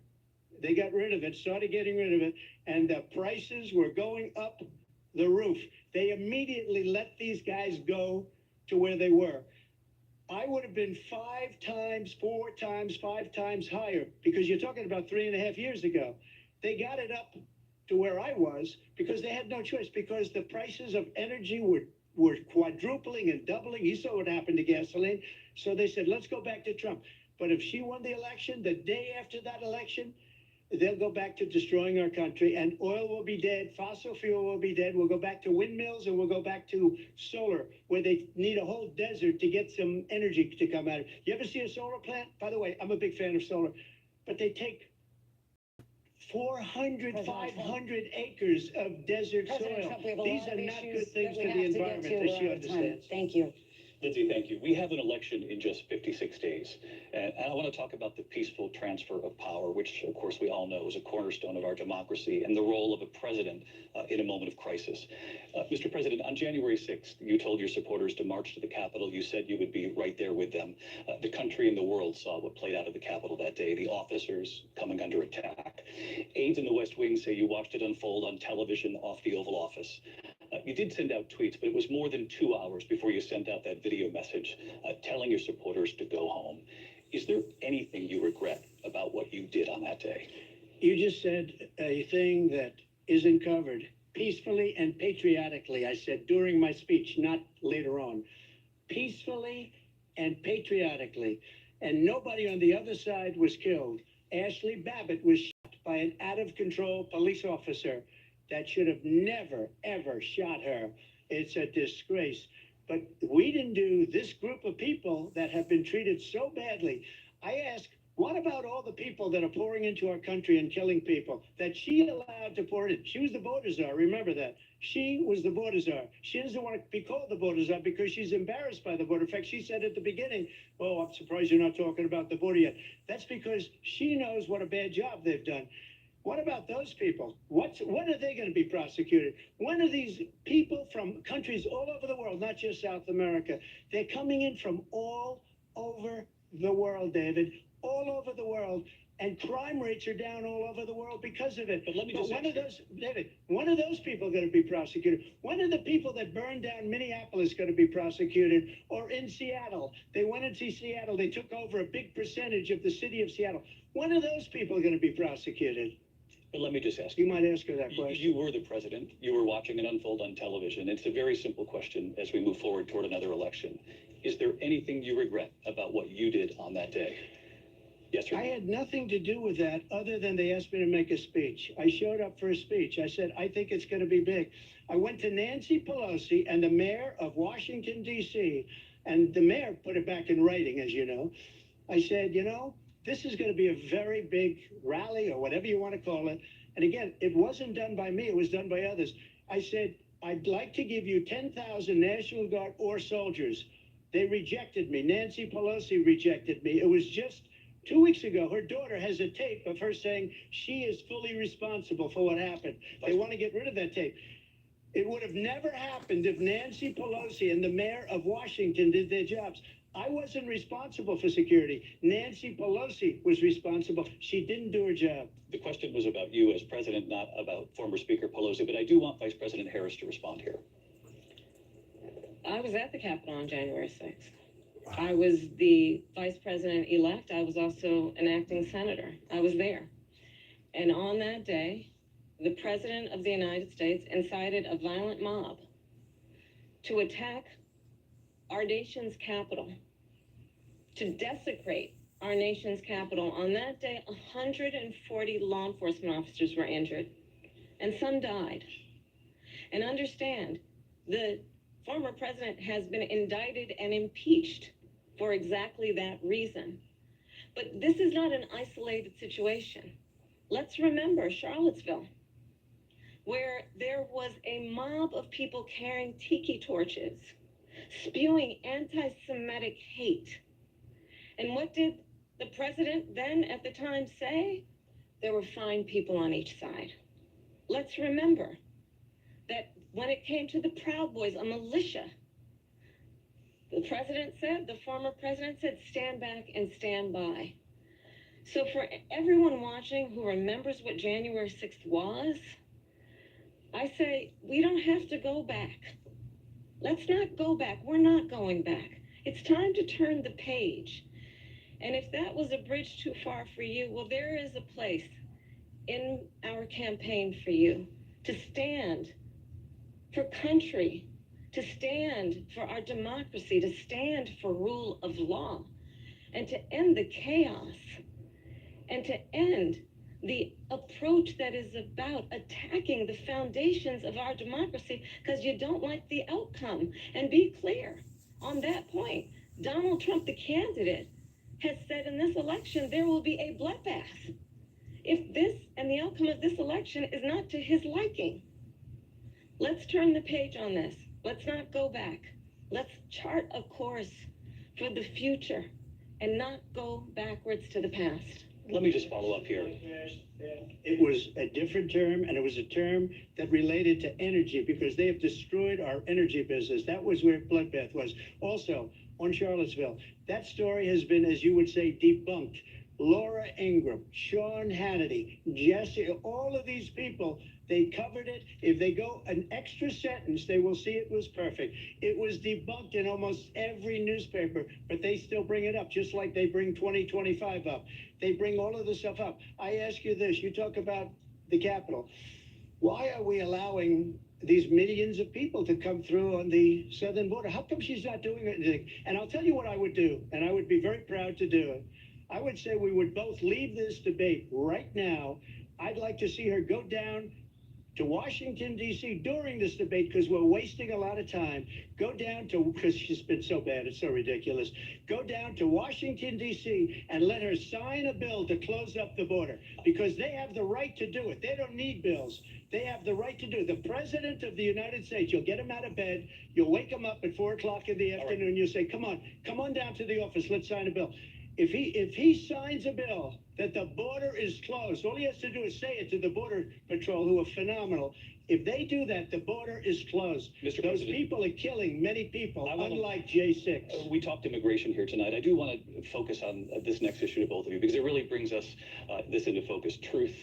S3: they got rid of it, started getting rid of it, and the prices were going up the roof. They immediately let these guys go to where they were. I would have been 5 times, 4 times, 5 times higher, because you're talking about 3.5 years ago. They got it up to where I was because they had no choice, because the prices of energy were quadrupling and doubling. You saw what happened to gasoline. So they said, let's go back to Trump. But if she won the election, the day after that election, they'll go back to destroying our country, and oil will be dead, fossil fuel will be dead. We'll go back to windmills, and we'll go back to solar, where they need a whole desert to get some energy to come out of it. You ever see a solar plant? By the way, I'm a big fan of solar, but they take 400, 500 acres of desert
S4: President
S3: soil.
S4: Trump, we have a
S3: These
S4: lot
S3: are
S4: of
S3: not
S4: issues
S3: good things
S4: that
S3: for
S4: we
S3: the
S4: have to get
S3: environment,
S4: to.
S3: as
S4: We're
S3: she
S4: out of time.
S3: understands.
S4: Thank you.
S2: Lindsay, thank you. We have an election in just 56 days. And I want to talk about the peaceful transfer of power, which, of course, we all know is a cornerstone of our democracy, and the role of a president in a moment of crisis. Mr. President, on January 6th, you told your supporters to march to the Capitol. You said you would be right there with them. The country and the world saw what played out at the Capitol that day, the officers coming under attack. Aides in the West Wing say you watched it unfold on television off the Oval Office. You did send out tweets, but it was more than 2 hours before you sent out that video message telling your supporters to go home. Is there anything you regret about what you did on that day?
S3: You just said a thing that isn't covered. Peacefully and patriotically, I said during my speech, not later on. Peacefully and patriotically. And nobody on the other side was killed. Ashley Babbitt was shot by an out-of-control police officer that should have never, ever shot her. It's a disgrace. But we didn't do this group of people that have been treated so badly. I ask, what about all the people that are pouring into our country and killing people that she allowed to pour in? She was the border czar, remember that. She was the border czar. She doesn't want to be called the border czar because she's embarrassed by the border. In fact, she said at the beginning, oh, I'm surprised you're not talking about the border yet. That's because she knows what a bad job they've done. What about those people? When are they going to be prosecuted? When are these people from countries all over the world, not just South America, they're coming in from all over the world, David, all over the world, and crime rates are down all over the world because of it.
S2: But let me just
S3: when are those people going to be prosecuted? When are the people that burned down Minneapolis going to be prosecuted? Or in Seattle, they went into Seattle, they took over a big percentage of the city of Seattle. When are those people going to be prosecuted?
S2: But let me just ask
S3: you. You might ask her that question.
S2: You were the president. You were watching it unfold on television. It's a very simple question as we move forward toward another election. Is there anything you regret about what you did on that day? Yes or no?
S3: I had nothing to do with that other than they asked me to make a speech. I showed up for a speech. I said, I think it's going to be big. I went to Nancy Pelosi and the mayor of Washington, D.C., and the mayor put it back in writing, as you know. I said, this is going to be a very big rally or whatever you want to call it. And again, it wasn't done by me. It was done by others. I said, I'd like to give you 10,000 National Guard or soldiers. They rejected me. Nancy Pelosi rejected me. It was just 2 weeks ago. Her daughter has a tape of her saying she is fully responsible for what happened. They want to get rid of that tape. It would have never happened if Nancy Pelosi and the mayor of Washington did their jobs. I wasn't responsible for security. Nancy Pelosi was responsible. She didn't do her job.
S2: The question was about you as president, not about former Speaker Pelosi, but I do want Vice President Harris to respond here.
S1: I was at the Capitol on January 6th. I was the vice president-elect. I was also an acting senator. I was there. And on that day, the president of the United States incited a violent mob to attack our nation's capital, to desecrate our nation's capital. On that day, 140 law enforcement officers were injured, and some died. And understand, the former president has been indicted and impeached for exactly that reason. But this is not an isolated situation. Let's remember Charlottesville, where there was a mob of people carrying tiki torches, spewing anti-Semitic hate. And what did the president then at the time say? There were fine people on each side. let's remember that when it came to the Proud Boys, a militia, the former president said, stand back and stand by. So for everyone watching who remembers what January 6th was, I say, we don't have to go back. Let's not go back. We're not going back. It's time to turn the page. And if that was a bridge too far for you, well, there is a place in our campaign for you to stand for country, to stand for our democracy, to stand for rule of law, and to end the chaos, and to end the approach that is about attacking the foundations of our democracy because you don't like the outcome. And be clear on that point. Donald Trump, the candidate, has said in this election there will be a bloodbath if this and the outcome of this election is not to his liking. Let's turn the page on this. Let's not go back. Let's chart a course for the future and not go backwards to the past.
S2: Let me just follow up here.
S3: It was a different term, and it was a term that related to energy because they have destroyed our energy business. That was where bloodbath was. Also, on Charlottesville, that story has been, as you would say, debunked. Laura Ingraham, Sean Hannity, Jesse, all of these people, they covered it. If they go an extra sentence, they will see it was perfect. It was debunked in almost every newspaper, but they still bring it up, just like they bring 2025 up. They bring all of this stuff up. I ask you this, you talk about the Capitol. Why are we allowing these millions of people to come through on the southern border? How come she's not doing anything? And I'll tell you what I would do, and I would be very proud to do it. I would say we would both leave this debate right now. I'd like to see her go down to Washington, D.C. during this debate because we're wasting a lot of time. Go down to, because she's been so bad, it's so ridiculous. Go down to Washington, D.C. and let her sign a bill to close up the border because they have the right to do it. They don't need bills. They have the right to do it. The President of the United States, you'll get him out of bed, you'll wake him up at 4 o'clock in the afternoon, you'll say, come on down to the office, let's sign a bill. If he signs a bill that the border is closed, all he has to do is say it to the Border Patrol, who are phenomenal. If they do that, the border is closed.
S2: Mr.
S3: Those
S2: President,
S3: people are killing many people, unlike J6.
S2: We talked immigration here tonight. I do want to focus on this next issue to both of you because it really brings us this into focus, truth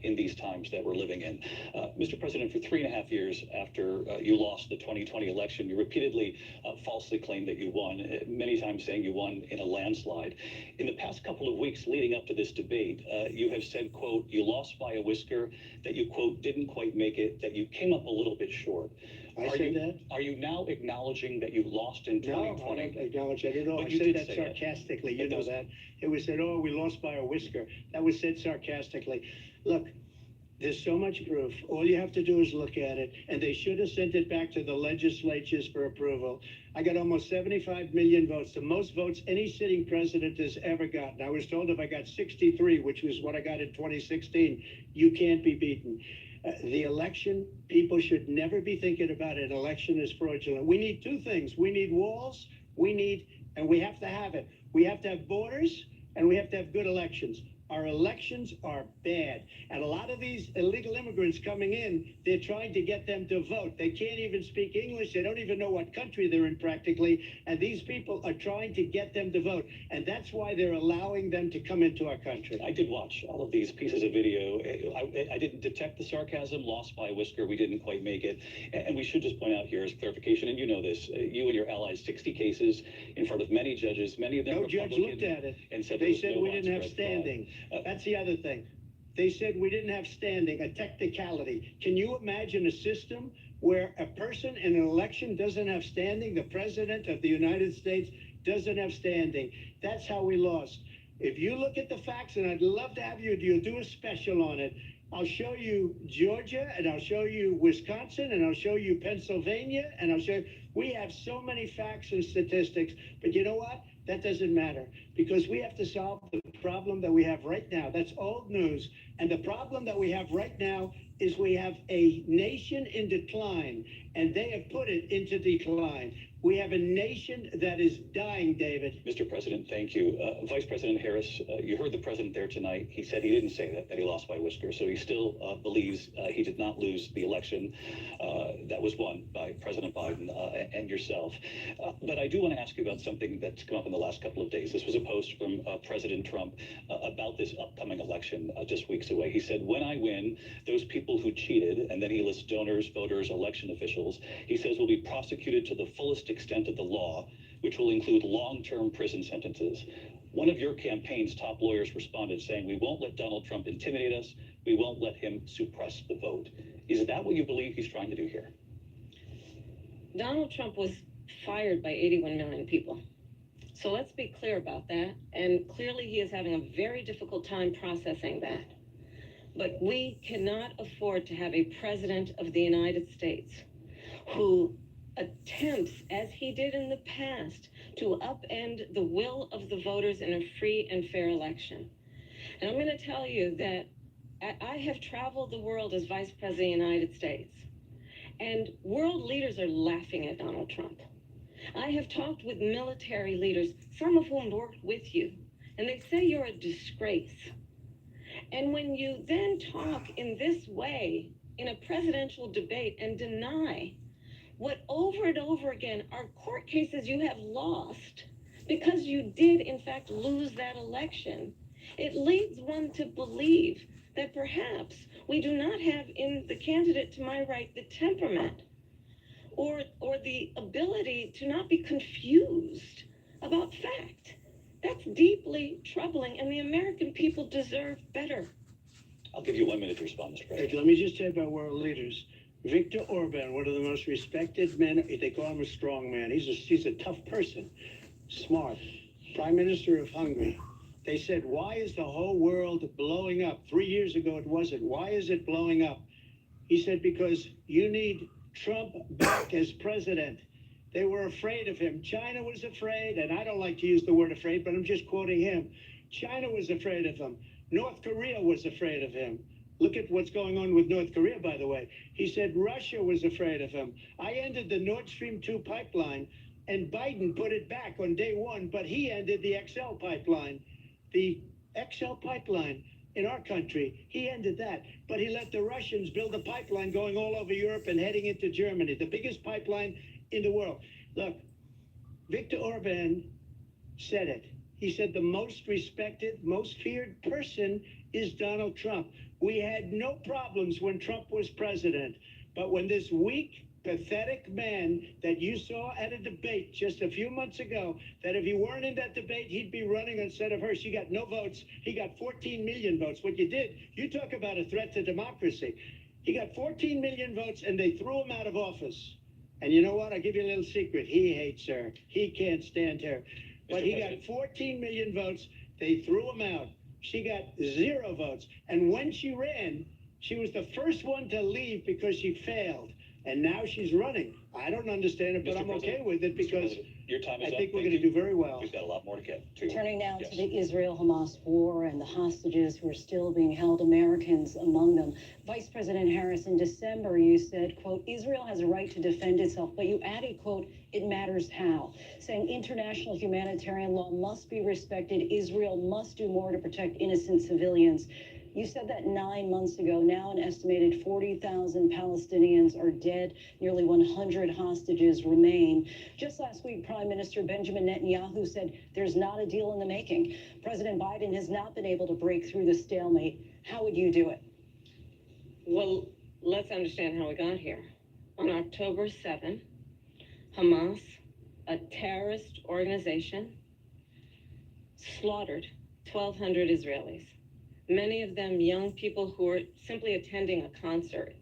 S2: in these times that we're living in. Mr. President, for 3.5 years after you lost the 2020 election, you repeatedly falsely claimed that you won, many times saying you won in a landslide. In the past couple of weeks leading up to this debate, you have said, quote, you lost by a whisker, that you, quote, didn't quite make it, that you came up a little bit short. Are you now acknowledging that you lost in 2020?
S3: No, I don't acknowledge that at all.
S2: But
S3: I said that sarcastically. You know that. It was said, oh, we lost by a whisker. That was said sarcastically. Look, there's so much proof. All you have to do is look at it. And they should have sent it back to the legislatures for approval. I got almost 75 million votes, the most votes any sitting president has ever gotten. I was told if I got 63, which was what I got in 2016, you can't be beaten. The election, people should never be thinking about an election as fraudulent. We need two things. We need walls, and we have to have it. We have to have borders, and we have to have good elections. Our elections are bad. And a lot of these illegal immigrants coming in, they're trying to get them to vote. They can't even speak English. They don't even know what country they're in practically. And these people are trying to get them to vote. And that's why they're allowing them to come into our country.
S2: I did watch all of these pieces of video. I didn't detect the sarcasm, lost by a whisker. We didn't quite make it. And we should just point out here as clarification, and you know this, you and your allies, 60 cases in front of many judges, many of them
S3: No judge looked at it.
S2: And said
S3: they said we didn't have standing. That's the other thing. They said we didn't have standing, a technicality. Can you imagine a system where a person in an election doesn't have standing? The President of the United States doesn't have standing. That's how we lost. If you look at the facts, and I'd love to have you do a special on it, I'll show you Georgia, and I'll show you Wisconsin, and I'll show you Pennsylvania, and I'll show you, we have so many facts and statistics, but you know what? That doesn't matter because we have to solve the problem that we have right now. That's old news. And the problem that we have right now is we have a nation in decline, and they have put it into decline. We have a nation that is dying, David.
S2: Mr. President, thank you. Vice President Harris, you heard the president there tonight. He said he didn't say that he lost by a whisker. So he still believes he did not lose the election that was won by President Biden and yourself. But I do want to ask you about something that's come up in the last couple of days. This was a post from President Trump about this upcoming election just weeks away. He said, when I win, those people who cheated, and then he lists donors, voters, election officials, he says will be prosecuted to the fullest extent of the law, which will include long-term prison sentences. One of your campaign's top lawyers responded saying, we won't let Donald Trump intimidate us. We won't let him suppress the vote. Is that what you believe he's trying to do here?
S1: Donald Trump was fired by 81 million people. So let's be clear about that. And clearly he is having a very difficult time processing that. But we cannot afford to have a president of the United States who attempts, as he did in the past, to upend the will of the voters in a free and fair election. And I'm going to tell you that I have traveled the world as Vice President of the United States, and world leaders are laughing at Donald Trump. I have talked with military leaders, some of whom worked with you, and they say you're a disgrace. And when you then talk in this way in a presidential debate and deny what over and over again are court cases you have lost because you did in fact lose that election, it leads one to believe that perhaps we do not have in the candidate to my right the temperament or the ability to not be confused about fact. That's deeply troubling, and the American people deserve better.
S2: I'll give you 1 minute to respond, Mr. President.
S3: Let me just say about world leaders. Viktor Orban, one of the most respected men, they call him a strong man. He's a tough person, smart. Prime Minister of Hungary. They said, why is the whole world blowing up? 3 years ago it wasn't. Why is it blowing up? He said, because you need Trump back as president. They were afraid of him. China was afraid, and I don't like to use the word afraid, but I'm just quoting him. China was afraid of him. North Korea was afraid of him. Look at what's going on with North Korea, by the way. He said Russia was afraid of him. I ended the Nord Stream 2 pipeline, and Biden put it back on day one, but he ended the XL pipeline. The XL pipeline in our country, he ended that. But he let the Russians build a pipeline going all over Europe and heading into Germany, the biggest pipeline in the world. Look, Viktor Orban said it. He said the most respected, most feared person is Donald Trump. We had no problems when Trump was president, but when this weak, pathetic man that you saw at a debate just a few months ago, that if he weren't in that debate, he'd be running instead of her. She got no votes. He got 14 million votes. What you did, you talk about a threat to democracy. He got 14 million votes, and they threw him out of office. And you know what? I'll give you a little secret. He hates her. He can't stand her. But he got 14 million votes. They threw him out. She got 0 votes. And when she ran, she was the first one to leave because she failed. And now she's running. I don't understand it, but I'm okay with it because
S2: your time is
S3: I
S2: up.
S3: think we're going to do very well.
S2: We've got a lot more to get to.
S4: Turning now
S2: Yes.
S4: to the Israel-Hamas war and the hostages who are still being held, Americans among them. Vice President Harris, in December, you said, quote, Israel has a right to defend itself, but you added, quote, it matters how, saying international humanitarian law must be respected. Israel must do more to protect innocent civilians. You said that 9 months ago. Now an estimated 40,000 Palestinians are dead. Nearly 100 hostages remain. Just last week, Prime Minister Benjamin Netanyahu said there's not a deal in the making. President Biden has not been able to break through the stalemate. How would you do it?
S1: Well, let's understand how we got here. On October 7th, Hamas, a terrorist organization, slaughtered 1,200 Israelis. Many of them young people who were simply attending a concert.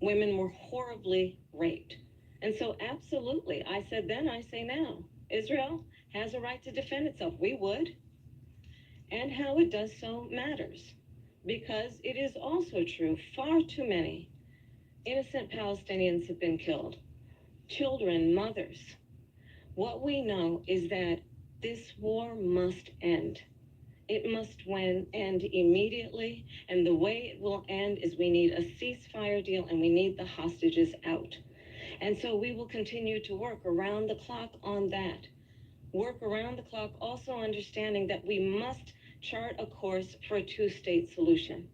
S1: Women were horribly raped. And so absolutely, I said then, I say now, Israel has a right to defend itself. We would. And how it does so matters. Because it is also true, far too many innocent Palestinians have been killed. Children, mothers. What we know is that this war must end. It must end immediately, and the way it will end is we need a ceasefire deal and we need the hostages out. And so we will continue to work around the clock on that. Work around the clock, also understanding that we must chart a course for a two-state solution.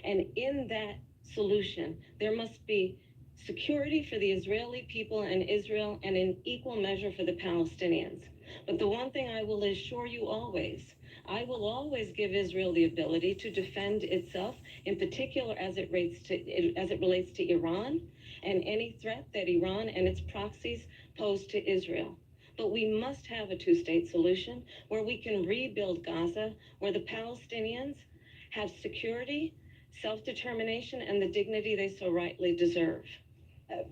S1: And in that solution, there must be security for the Israeli people and Israel, and in equal measure for the Palestinians. But the one thing I will assure you always, I will always give Israel the ability to defend itself, in particular as it relates to Iran and any threat that Iran and its proxies pose to Israel. But we must have a two-state solution where we can rebuild Gaza, where the Palestinians have security, self-determination, and the dignity they so rightly deserve.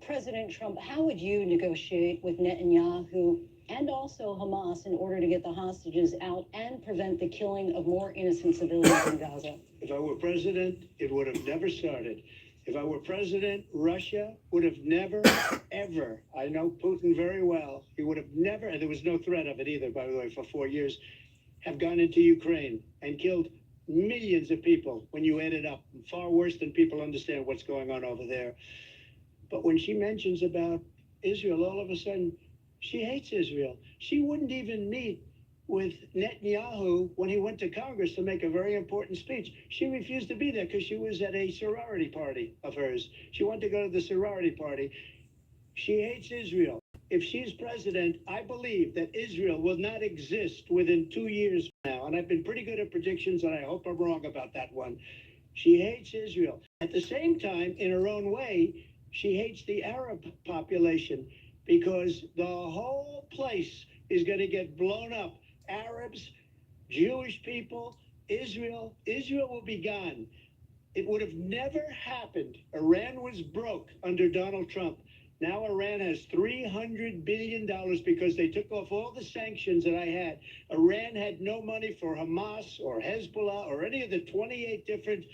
S4: President Trump, how would you negotiate with Netanyahu and also Hamas in order to get the hostages out and prevent the killing of more innocent civilians in Gaza?
S3: If I were president, it would have never started. If I were president, Russia would have never, ever, I know Putin very well, he would have never, and there was no threat of it either, by the way, for 4 years, have gone into Ukraine and killed millions of people when you add it up, far worse than people understand what's going on over there. But when she mentions about Israel, all of a sudden, she hates Israel. She wouldn't even meet with Netanyahu when he went to Congress to make a very important speech. She refused to be there because she was at a sorority party of hers. She wanted to go to the sorority party. She hates Israel. If she's president, I believe that Israel will not exist within 2 years from now. And I've been pretty good at predictions, and I hope I'm wrong about that one. She hates Israel. At the same time, in her own way, she hates the Arab population because the whole place is going to get blown up. Arabs, Jewish people, Israel will be gone. It would have never happened. Iran was broke under Donald Trump. Now Iran has $300 billion because they took off all the sanctions that I had. Iran had no money for Hamas or Hezbollah or any of the 28 different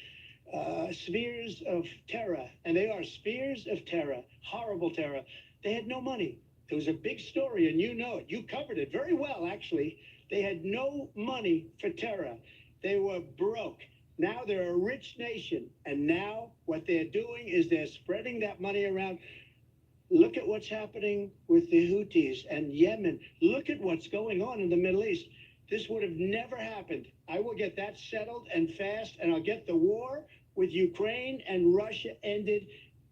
S3: spheres of terror. And they are spheres of terror, horrible terror. They had no money. It was a big story, and you know it. You covered it very well, actually. They had no money for terror. They were broke. Now they're a rich nation. And now what they're doing is they're spreading that money around. Look at what's happening with the Houthis and Yemen. Look at what's going on in the Middle East. This would have never happened. I will get that settled and fast, and I'll get the war with Ukraine and Russia ended.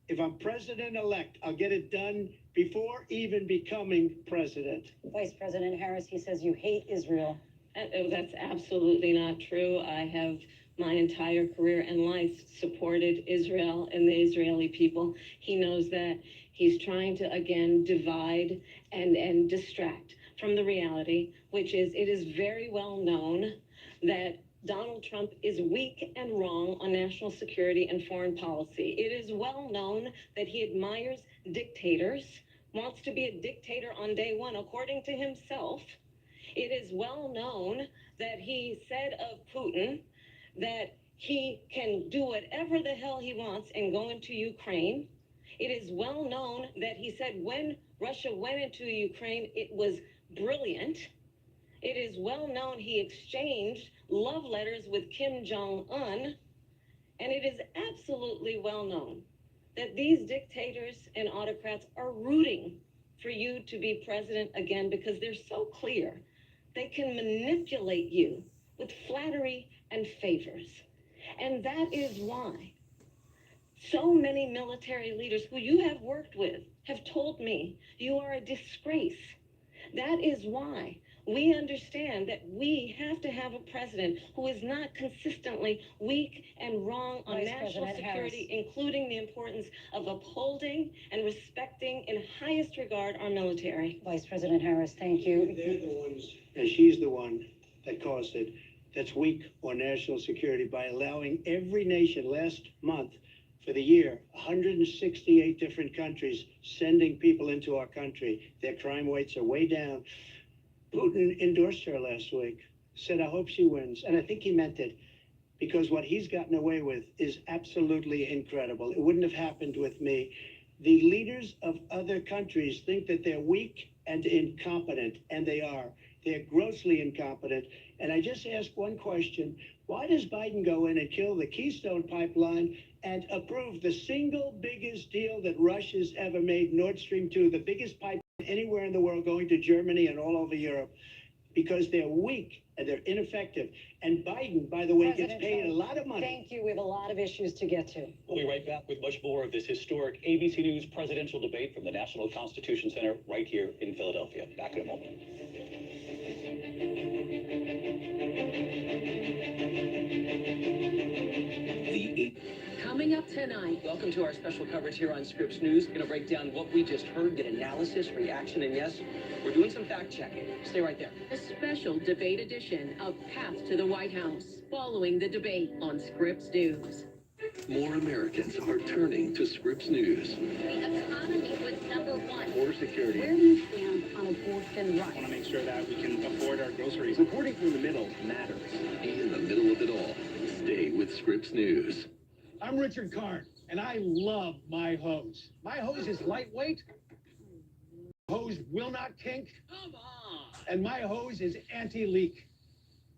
S3: If I'm president-elect, I'll get it done before even becoming president.
S4: Vice President Harris, he says you hate Israel.
S1: That's absolutely not true. I have my entire career and life supported Israel and the Israeli people. He knows that. He's trying to, again, divide and distract from the reality, which is it is very well known that Donald Trump is weak and wrong on national security and foreign policy. It is well known that he admires dictators, wants to be a dictator on day one, according to himself. It is well known that he said of Putin that he can do whatever the hell he wants and go into Ukraine. It is well known that he said when Russia went into Ukraine, it was brilliant. It is well known he exchanged love letters with Kim Jong-un. And it is absolutely well known that these dictators and autocrats are rooting for you to be president again because they're so clear. They can manipulate you with flattery and favors. And that is why so many military leaders who you have worked with have told me you are a disgrace. That is why we understand that we have to have a president who is not consistently weak and wrong on national security, including the importance of upholding and respecting in highest regard our military.
S4: Vice President Harris, thank you.
S3: They're the ones, and she's the one that caused it, that's weak on national security by allowing every nation last month for the year, 168 different countries sending people into our country. Their crime rates are way down. Putin endorsed her last week, said, I hope she wins. And I think he meant it because what he's gotten away with is absolutely incredible. It wouldn't have happened with me. The leaders of other countries think that they're weak and incompetent, and they are. They're grossly incompetent. And I just ask one question. Why does Biden go in and kill the Keystone Pipeline and approve the single biggest deal that Russia's ever made, Nord Stream 2, the biggest pipeline anywhere in the world going to Germany and all over Europe? Because they're weak and they're ineffective. And Biden, by the way, gets paid a lot of money.
S4: Thank you. We have a lot of issues to get to.
S2: We'll be right back with much more of this historic ABC News presidential debate from the National Constitution Center right here in Philadelphia. Back in a moment.
S5: Coming up tonight, welcome to our special coverage here on Scripps News. Going to break down what we just heard, get analysis, reaction, and yes, we're doing some fact checking. Stay right there.
S6: A special debate edition of Path to the White House, following the debate on Scripps News.
S7: More Americans are turning to Scripps News.
S8: The economy was number one.
S7: Border security.
S4: Where do you stand on abortion rights?
S9: I want to make sure that we can afford our groceries.
S7: Reporting from the middle matters. Be in the middle of it all. Stay with Scripps News.
S10: I'm Richard Karn, and I love my hose. My hose is lightweight. Hose will not kink. Come on. And my hose is anti-leak.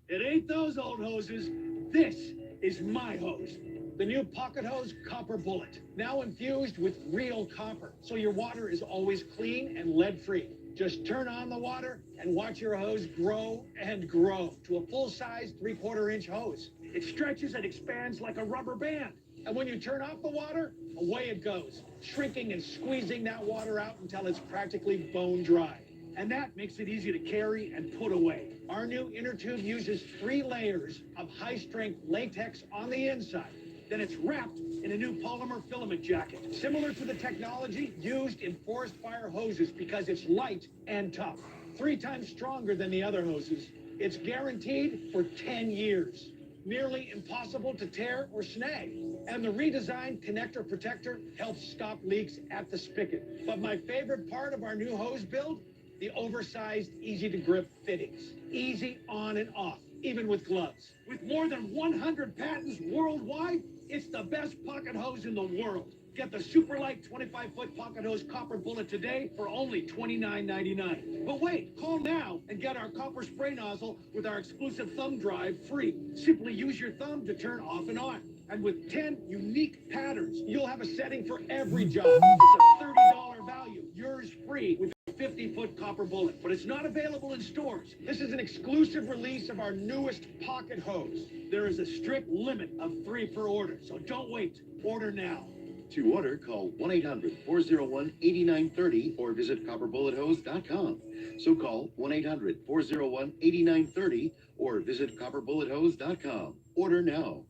S10: It ain't those old hoses. This is my hose. The new pocket hose Copper Bullet, now infused with real copper, so your water is always clean and lead-free. Just turn on the water and watch your hose grow and grow to a full-size 3/4-inch hose. It stretches and expands like a rubber band. And when you turn off the water, away it goes, shrinking and squeezing that water out until it's practically bone dry. And that makes it easy to carry and put away. Our new inner tube uses 3 layers of high-strength latex on the inside. Then it's wrapped in a new polymer filament jacket, similar to the technology used in forest fire hoses because it's light and tough. 3 times stronger than the other hoses. It's guaranteed for 10 years. Nearly impossible to tear or snag. And the redesigned connector protector helps stop leaks at the spigot. But my favorite part of our new hose build, the oversized, easy-to-grip fittings. Easy on and off, even with gloves. With more than 100 patents worldwide, it's the best pocket hose in the world. Get the super light 25-foot pocket hose Copper Bullet today for only $29.99. But wait, call now and get our copper spray nozzle with our exclusive thumb drive free. Simply use your thumb to turn off and on. And with 10 unique patterns, you'll have a setting for every job. It's a $30 value, yours free with a 50-foot Copper Bullet. But it's not available in stores. This is an exclusive release of our newest pocket hose. There is a strict limit of 3 per order, so don't wait. Order now.
S7: To order, call 1-800-401-8930 or visit copperbullet.hose.com. So call 1-800-401-8930 or visit copperbullet.hose.com. Order now.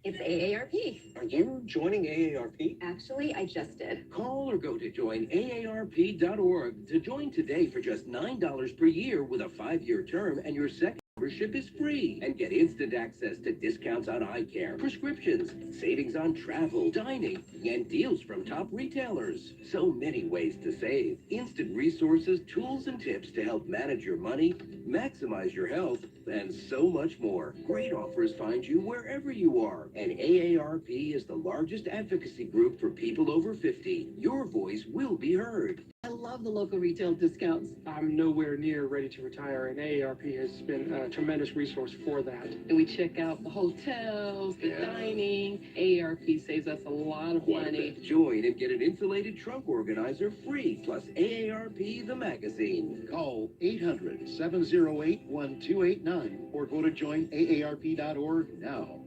S6: It's AARP.
S5: Are you joining AARP?
S6: Actually, I just did.
S5: Call or go to joinaarp.org to join today for just $9 per year with a 5-year term, and your second membership is free. And get instant access to discounts on eye care, prescriptions, savings on travel, dining, and deals from top retailers. So many ways to save. Instant resources, tools, and tips to help manage your money, maximize your health, and so much more. Great offers find you wherever you are. And AARP is the largest advocacy group for people over 50. Your voice will be heard.
S6: I love the local retail discounts.
S9: I'm nowhere near ready to retire, and AARP has been a tremendous resource for that.
S6: And we check out the hotels, the dining. AARP saves us a lot of money.
S5: Join and get an insulated trunk organizer free, plus AARP the magazine.
S7: Call 800-708-1289 or go to joinaarp.org now.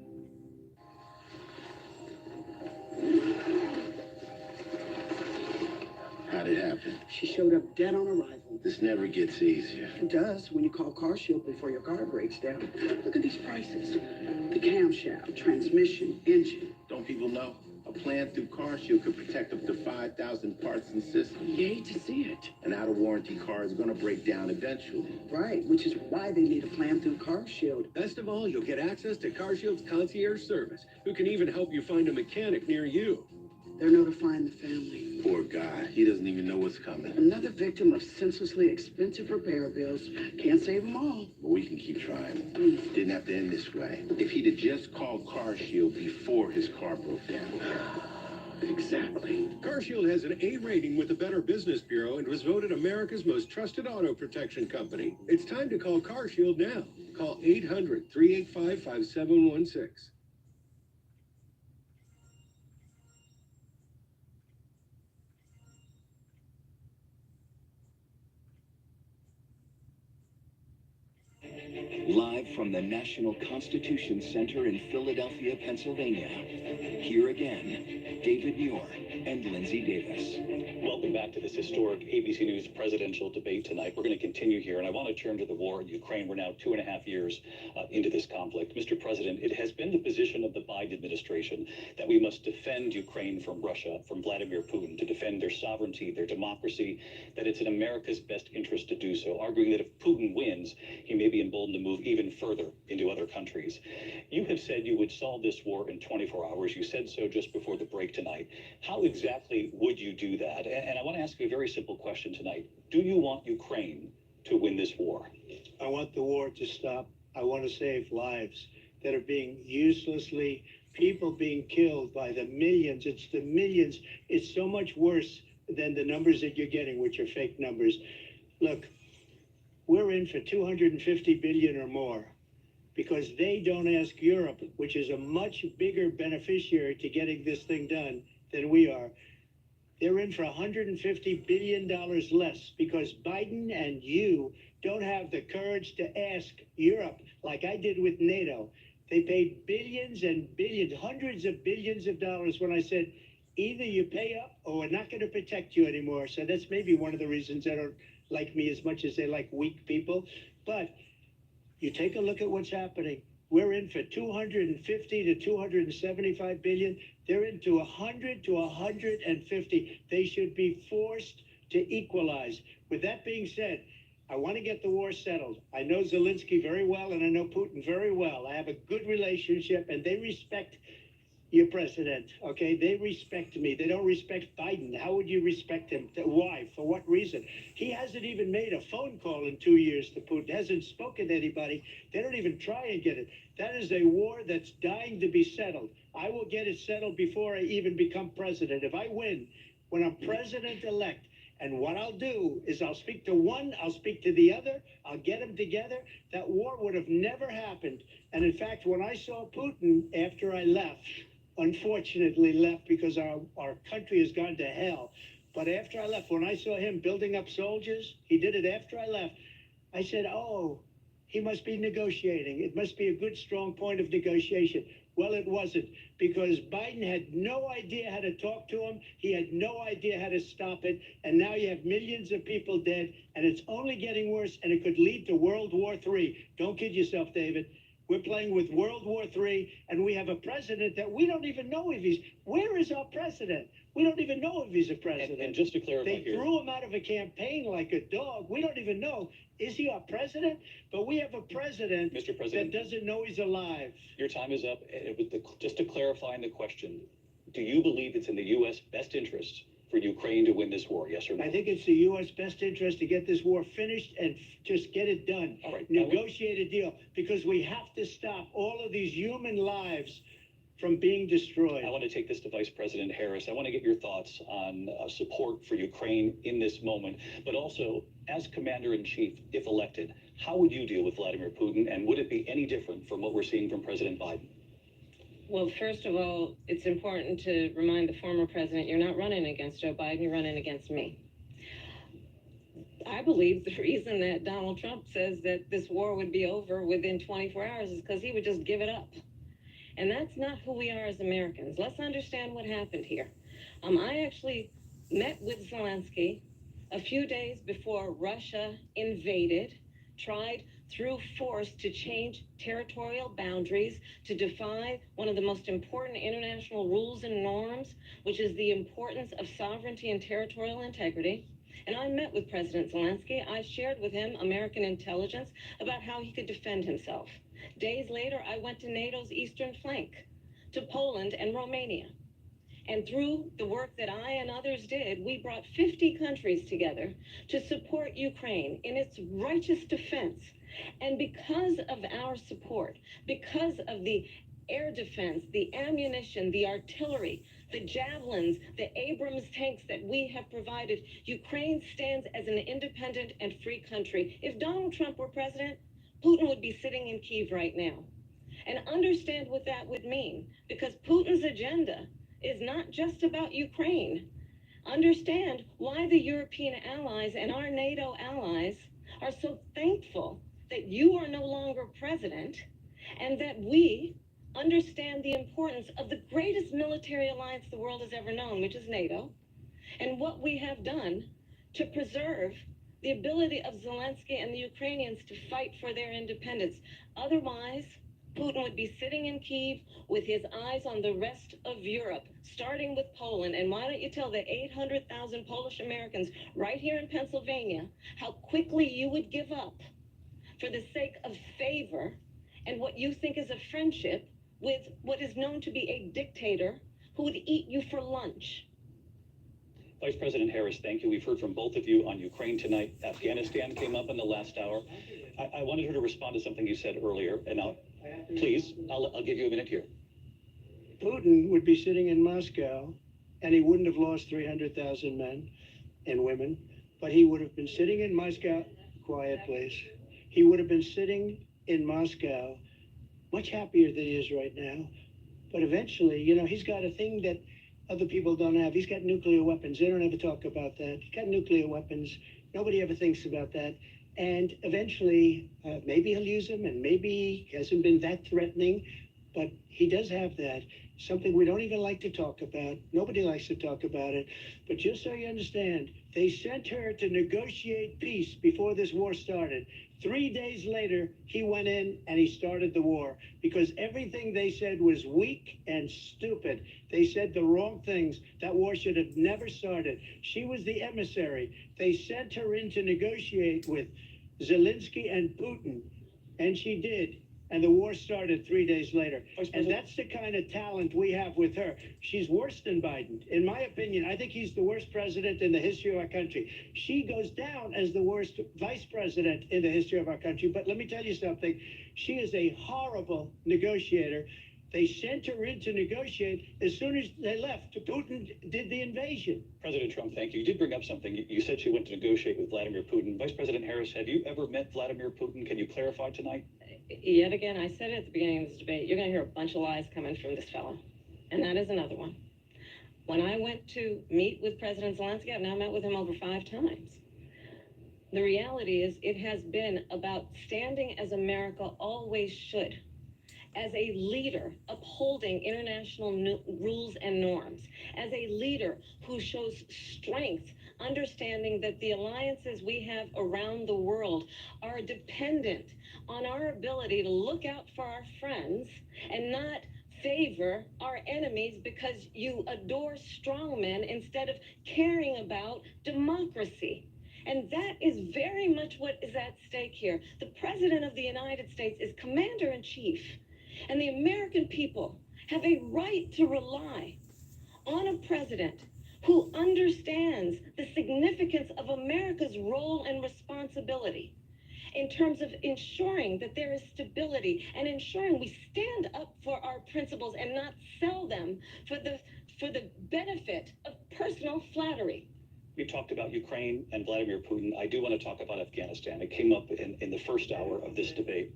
S7: How'd it happen?
S11: She showed up dead on arrival.
S7: This never gets easier.
S11: It does when you call CarShield before your car breaks down. Look at these prices. The camshaft, transmission, engine.
S7: Don't people know? A plan through CarShield could protect up to 5,000 parts and systems.
S11: You hate to see it.
S7: An out-of-warranty car is going to break down eventually.
S11: Right, which is why they need a plan through CarShield.
S12: Best of all, you'll get access to CarShield's concierge service, who can even help you find a mechanic near you.
S11: They're notifying the family.
S7: Poor guy. He doesn't even know what's coming.
S11: Another victim of senselessly expensive repair bills. Can't save them all.
S7: But we can keep trying. Didn't have to end this way. If he'd have just called CarShield before his car broke down.
S12: Exactly. CarShield has an A rating with the Better Business Bureau and was voted America's most trusted auto protection company. It's time to call CarShield now. Call 800-385-5716.
S13: Live from the National Constitution Center in Philadelphia, Pennsylvania. Here again, David Muir and Lindsay Davis.
S2: Welcome back to this historic ABC News presidential debate tonight. We're going to continue here, and I want to turn to the war in Ukraine. We're now 2.5 years into this conflict. Mr. President, it has been the position of the Biden administration that we must defend Ukraine from Russia, from Vladimir Putin, to defend their sovereignty, their democracy, that it's in America's best interest to do so, arguing that if Putin wins, he may be emboldened to move even further into other countries. You have said you would solve this war in 24 hours. You said so just before the break tonight. How exactly would you do that? And I want to ask you a very simple question tonight. Do you want Ukraine to win this war?
S3: I want the war to stop. I want to save lives that are being uselessly, people being killed by the millions. It's the millions. It's so much worse than the numbers that you're getting, which are fake numbers. Look, we're in for 250 billion or more because they don't ask Europe, which is a much bigger beneficiary to getting this thing done than we are. They're in for $150 billion less because Biden and you don't have the courage to ask Europe like I did with NATO. They paid billions and billions, hundreds of billions of dollars when I said, either you pay up or we're not going to protect you anymore. So that's maybe one of the reasons they don't like me as much as they like weak people. But you take a look at what's happening. We're in for 250 to 275 billion. They're into 100 to 150. They should be forced to equalize. With that being said, I want to get the war settled. I know Zelensky very well, and I know Putin very well. I have a good relationship, and they respect your president, okay? They respect me. They don't respect Biden. How would you respect him? Why? For what reason? He hasn't even made a phone call in 2 years to Putin. Hasn't spoken to anybody. They don't even try and get it. That is a war that's dying to be settled. I will get it settled before I even become president. If I win, when I'm president-elect, and what I'll do is I'll speak to one, I'll speak to the other, I'll get them together. That war would have never happened. And in fact, when I saw Putin after I left, unfortunately left because our country has gone to hell. But after I left, when I saw him building up soldiers, he did it after I left. I said, oh, he must be negotiating. It must be a good, strong point of negotiation. Well, it wasn't, because Biden had no idea how to talk to him. He had no idea how to stop it. And now you have millions of people dead, and it's only getting worse, and it could lead to World War III. Don't kid yourself, David. We're playing with World War III, and we have a president that we don't even know if he's... Where is our president? We don't even know if he's a president.
S2: And just to clarify
S3: they
S2: here...
S3: threw him out of a campaign like a dog. We don't even know. Is he our president? But we have a president,
S2: Mr. President,
S3: that doesn't know he's alive.
S2: Your time is up. Just to clarify the question, do you believe it's in the U.S. best interest for Ukraine to win this war, yes or no?
S3: I think it's the U.S. best interest to get this war finished and just get it done.
S2: All right.
S3: Negotiate a deal, because we have to stop all of these human lives from being destroyed.
S2: I want to take this to Vice President Harris. I want to get your thoughts on support for Ukraine in this moment, but also as Commander-in-Chief, if elected, how would you deal with Vladimir Putin, and would it be any different from what we're seeing from President Biden?
S1: Well, first of all, it's important to remind the former president, you're not running against Joe Biden, you're running against me. I believe the reason that Donald Trump says that this war would be over within 24 hours is because he would just give it up. And that's not who we are as Americans. Let's understand what happened here. I actually met with Zelensky a few days before Russia invaded, tried through force to change territorial boundaries, to defy one of the most important international rules and norms, which is the importance of sovereignty and territorial integrity. And I met with President Zelensky. I shared with him American intelligence about how he could defend himself. Days later, I went to NATO's eastern flank, to Poland and Romania. And through the work that I and others did, we brought 50 countries together to support Ukraine in its righteous defense. And because of our support, because of the air defense, the ammunition, the artillery, the javelins, the Abrams tanks that we have provided, Ukraine stands as an independent and free country. If Donald Trump were president, Putin would be sitting in Kyiv right now. And understand what that would mean, because Putin's agenda is not just about Ukraine. Understand why the European allies and our NATO allies are so thankful that you are no longer president, and that we understand the importance of the greatest military alliance the world has ever known, which is NATO, and what we have done to preserve the ability of Zelensky and the Ukrainians to fight for their independence. Otherwise, Putin would be sitting in Kyiv with his eyes on the rest of Europe, starting with Poland. And why don't you tell the 800,000 Polish Americans right here in Pennsylvania how quickly you would give up for the sake of favor and what you think is a friendship with what is known to be a dictator who would eat you for lunch.
S2: Vice President Harris, thank you. We've heard from both of you on Ukraine tonight. Afghanistan came up in the last hour. I wanted her to respond to something you said earlier, and please, I'll give you a minute here.
S3: Putin would be sitting in Moscow, and he wouldn't have lost 300,000 men and women, but he would have been sitting in Moscow, quiet please, he would have been sitting in Moscow much happier than he is right now. But eventually, you know, he's got a thing that other people don't have. He's got nuclear weapons. They don't ever talk about that. He's got nuclear weapons. Nobody ever thinks about that. And eventually, maybe he'll use them, and maybe he hasn't been that threatening, but he does have that. Something we don't even like to talk about. Nobody likes to talk about it. But just so you understand, they sent her to negotiate peace before this war started. 3 days later, he went in and he started the war because everything they said was weak and stupid. They said the wrong things. That war should have never started. She was the emissary. They sent her in to negotiate with Zelensky and Putin, and she did. And the war started 3 days later. And that's the kind of talent we have with her. She's worse than Biden. In my opinion, I think he's the worst president in the history of our country. She goes down as the worst vice president in the history of our country. But let me tell you something. She is a horrible negotiator. They sent her in to negotiate. As soon as they left, Putin did the invasion.
S2: President Trump, thank you. You did bring up something. You said she went to negotiate with Vladimir Putin. Vice President Harris, have you ever met Vladimir Putin? Can you clarify tonight?
S1: Yet again, I said it at the beginning of this debate, you're going to hear a bunch of lies coming from this fellow. And that is another one. When I went to meet with President Zelensky, I've now met with him over 5 times. The reality is it has been about standing as America always should, as a leader upholding international rules and norms, as a leader who shows strength, understanding that the alliances we have around the world are dependent on our ability to look out for our friends and not favor our enemies because you adore strongmen instead of caring about democracy. And that is very much what is at stake here. The President of the United States is commander-in-chief, and the American people have a right to rely on a president who understands the significance of America's role and responsibility in terms of ensuring that there is stability and ensuring we stand up for our principles and not sell them for the benefit of personal flattery.
S2: We talked about Ukraine and Vladimir Putin. I do want to talk about Afghanistan. It came up in the first hour of this debate.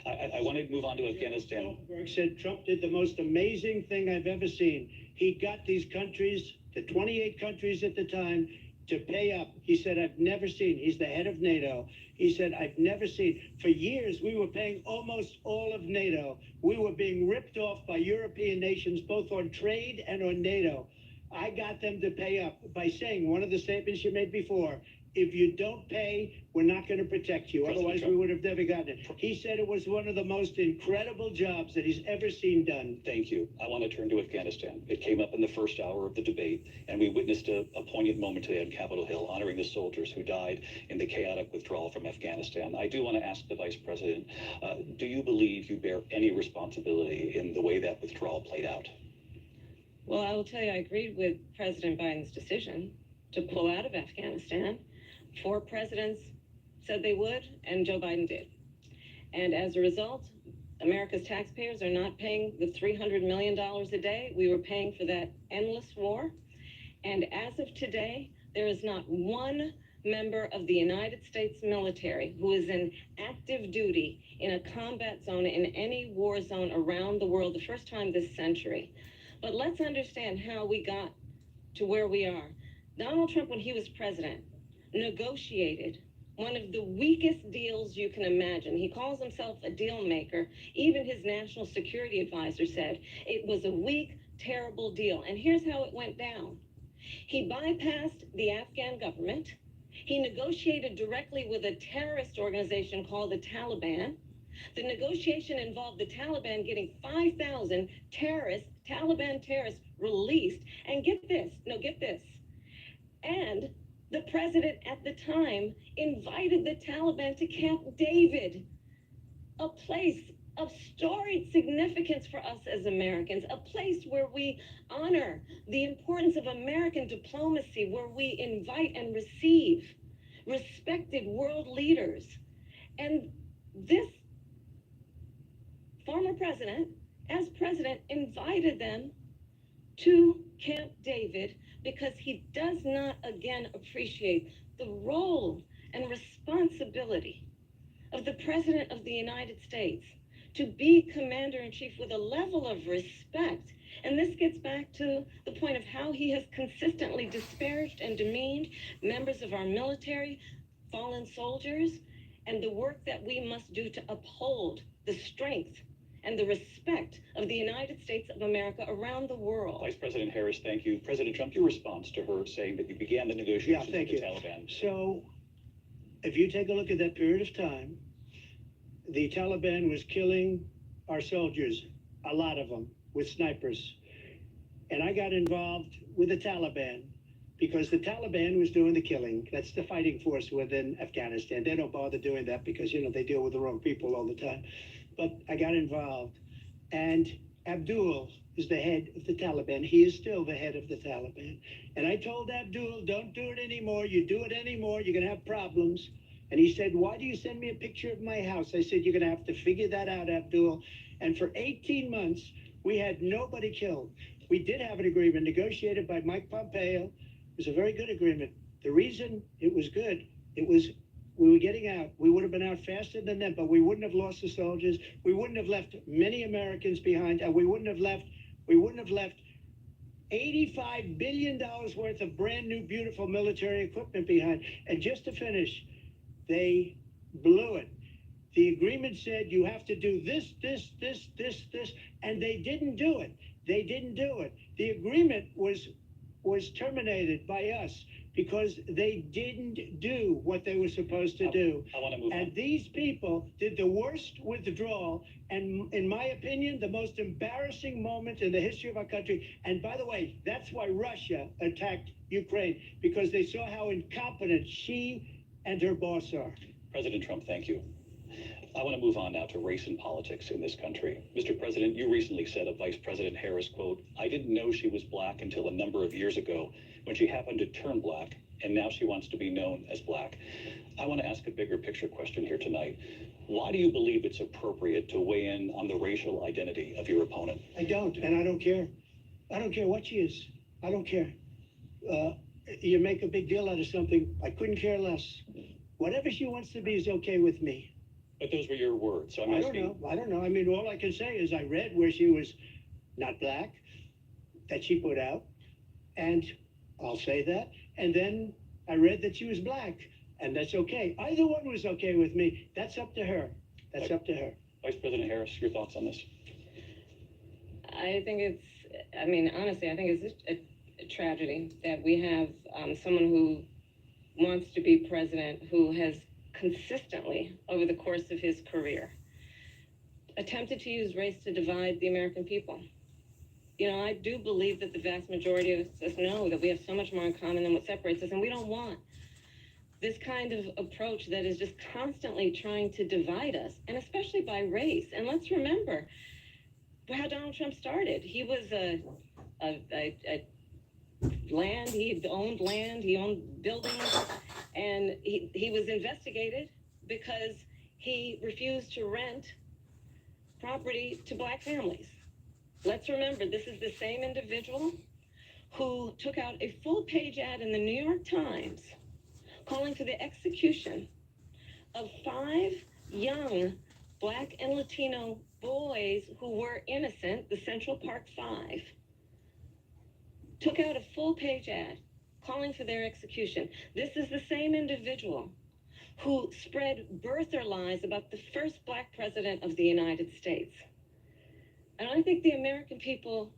S2: I want to move on to Afghanistan.
S3: Stoltenberg said Trump did the most amazing thing I've ever seen. He got these countries, the 28 countries at the time, to pay up. He said, I've never seen, he's the head of NATO. He said, I've never seen, for years we were paying almost all of NATO. We were being ripped off by European nations, both on trade and on NATO. I got them to pay up by saying one of the statements you made before, if you don't pay, we're not going to protect you. Otherwise, we would have never gotten it. He said it was one of the most incredible jobs that he's ever seen done.
S2: Thank you. I want to turn to Afghanistan. It came up in the first hour of the debate, and we witnessed a poignant moment today on Capitol Hill, honoring the soldiers who died in the chaotic withdrawal from Afghanistan. I do want to ask the Vice President, do you believe you bear any responsibility in the way that withdrawal played out?
S1: Well, I will tell you, I agreed with President Biden's decision to pull out of Afghanistan. 4 presidents said they would, and Joe Biden did. And as a result, America's taxpayers are not paying the $300 million a day we were paying for that endless war. And as of today, there is not one member of the United States military who is in active duty in a combat zone in any war zone around the world, the first time this century. But let's understand how we got to where we are. Donald Trump, when he was president, negotiated one of the weakest deals you can imagine. He calls himself a deal maker. Even his national security advisor said it was a weak, terrible deal. And here's how it went down. He bypassed the Afghan government. He negotiated directly with a terrorist organization called the Taliban. The negotiation involved the Taliban getting 5,000 Taliban terrorists released. And get this, and the president at the time invited the Taliban to Camp David, a place of storied significance for us as Americans, a place where we honor the importance of American diplomacy, where we invite and receive respected world leaders. And this former president, as president, invited them to Camp David because he does not, again, appreciate the role and responsibility of the President of the United States to be commander-in-chief with a level of respect. And this gets back to the point of how he has consistently disparaged and demeaned members of our military, fallen soldiers, and the work that we must do to uphold the strength and the respect of the United States of America around the world.
S2: Vice President Harris, thank you. President Trump, your response to her saying that you began the negotiations with the Taliban.
S3: So, if you take a look at that period of time, the Taliban was killing our soldiers, a lot of them, with snipers. And I got involved with the Taliban because the Taliban was doing the killing. That's the fighting force within Afghanistan. They don't bother doing that because, they deal with the wrong people all the time. But I got involved. And Abdul is the head of the Taliban. He is still the head of the Taliban. And I told Abdul, don't do it anymore. You do it anymore, you're going to have problems. And he said, why do you send me a picture of my house? I said, you're going to have to figure that out, Abdul. And for 18 months, we had nobody killed. We did have an agreement negotiated by Mike Pompeo. It was a very good agreement. The reason it was good, we were getting out. We would have been out faster than them, but we wouldn't have lost the soldiers. We wouldn't have left many Americans behind, and we wouldn't have left $85 billion worth of brand new, beautiful military equipment behind. And just to finish, they blew it. The agreement said you have to do this, and they didn't do it. They didn't do it. The agreement was terminated by us because they didn't do what they were supposed to do.
S2: I want to move on.
S3: And these people did the worst withdrawal, and in my opinion, the most embarrassing moment in the history of our country. And by the way, that's why Russia attacked Ukraine, because they saw how incompetent she and her boss are.
S2: President Trump, thank you. I want to move on now to race and politics in this country. Mr. President, you recently said of Vice President Harris, quote, I didn't know she was black until a number of years ago when she happened to turn black, and now she wants to be known as black. I want to ask a bigger picture question here tonight. Why do you believe it's appropriate to weigh in on the racial identity of your opponent?
S3: I don't, and I don't care. I don't care what she is. I don't care. You make a big deal out of something, I couldn't care less. Whatever she wants to be is okay with me.
S2: But those were your words, so I'm asking.
S3: I don't know. I mean, all I can say is I read where she was not black, that she put out, and I'll say that. And then I read that she was black, and that's okay. Either one was okay with me. That's up to her. That's up to her.
S2: Vice President Harris, your thoughts on this?
S1: I think honestly, I think it's a tragedy that we have someone who wants to be president who has consistently, over the course of his career, attempted to use race to divide the American people. I do believe that the vast majority of us know that we have so much more in common than what separates us, and we don't want this kind of approach that is just constantly trying to divide us, and especially by race. And let's remember how Donald Trump started. He was he owned buildings, and he was investigated because he refused to rent property to black families. Let's remember, this is the same individual who took out a full-page ad in the New York Times calling for the execution of 5 young black and Latino boys who were innocent, the Central Park 5. Took out a full-page ad calling for their execution. This is the same individual who spread birther lies about the first black president of the United States. And I think the American people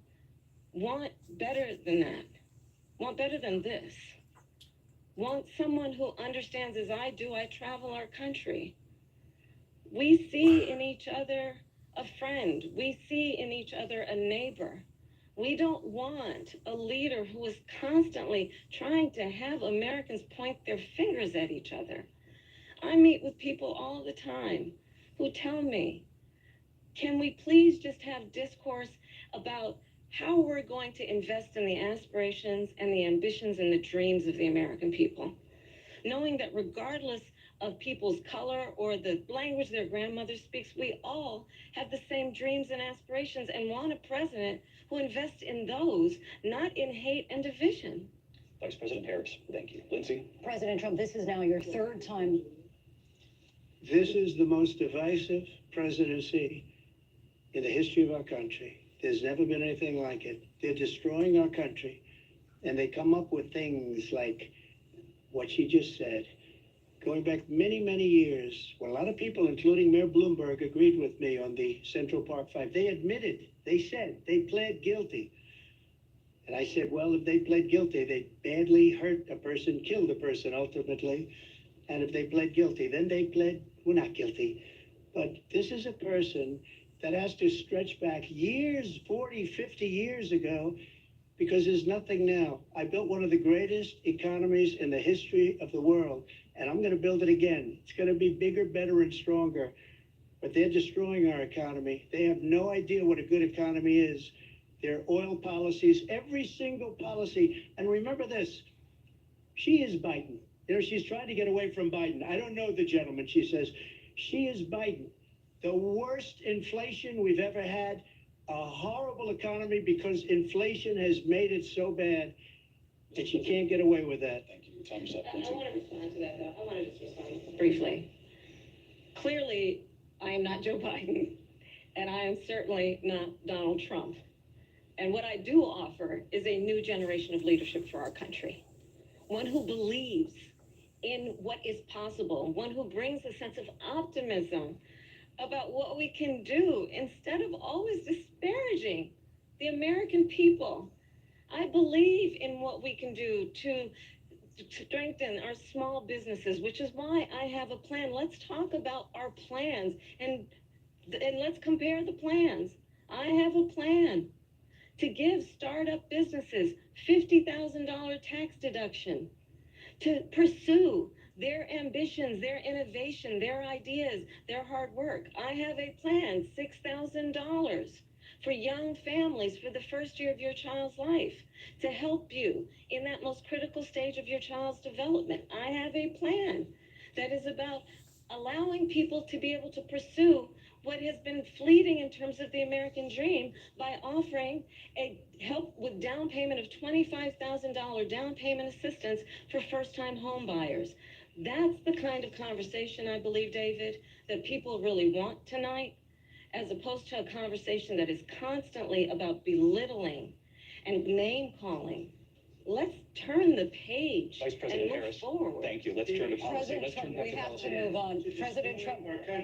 S1: want better than that, want better than this, want someone who understands, as I do, I travel our country. We see in each other a friend. We see in each other a neighbor. We don't want a leader who is constantly trying to have Americans point their fingers at each other. I meet with people all the time who tell me, can we please just have discourse about how we're going to invest in the aspirations and the ambitions and the dreams of the American people, knowing that regardless of people's color or the language their grandmother speaks, we all have the same dreams and aspirations and want a president who invests in those, not in hate and division.
S2: Vice President Harris, thank you. Lindsay?
S4: President Trump, this is now your third time.
S3: This is the most divisive presidency in the history of our country. There's never been anything like it. They're destroying our country, and they come up with things like what she just said. Going back many, many years, when a lot of people, including Mayor Bloomberg, agreed with me on the Central Park 5, they admitted, they said, they pled guilty. And I said, well, if they pled guilty, they badly hurt a person, killed a person ultimately. And if they pled guilty, then they pled, we're not guilty. But this is a person that has to stretch back years, 40, 50 years ago, because there's nothing now. I built one of the greatest economies in the history of the world, and I'm going to build it again. It's going to be bigger, better, and stronger. But they're destroying our economy. They have no idea what a good economy is. Their oil policies, every single policy. And remember this, she is Biden. You know, she's trying to get away from Biden. I don't know the gentleman, she says. She is Biden. The worst inflation we've ever had, a horrible economy because inflation has made it so bad that she can't get away with that.
S2: Thank you. Time's up.
S1: I want to respond to that, though. I want to just respond briefly. Clearly, I am not Joe Biden, and I am certainly not Donald Trump. And what I do offer is a new generation of leadership for our country. One who believes in what is possible, one who brings a sense of optimism about what we can do instead of always disparaging the American people. I believe in what we can do to strengthen our small businesses, which is why I have a plan. Let's talk about our plans and let's compare the plans. I have a plan to give startup businesses $50,000 tax deduction, to pursue their ambitions, their innovation, their ideas, their hard work. I have a plan, $6,000 for young families for the first year of your child's life to help you in that most critical stage of your child's development. I have a plan that is about allowing people to be able to pursue what has been fleeting in terms of the American dream by offering a help with down payment of $25,000 down payment assistance for first-time home buyers. That's the kind of conversation, I believe, David, that people really want tonight, as opposed to a conversation that is constantly about belittling and name-calling. Let's turn the page
S2: Vice President
S1: and move
S2: Harris,
S1: forward.
S2: thank you. Let's turn to policy.
S4: President
S2: Let's
S4: Trump,
S2: turn back
S4: we
S2: to
S4: have
S2: policy.
S4: to move on. President Trump.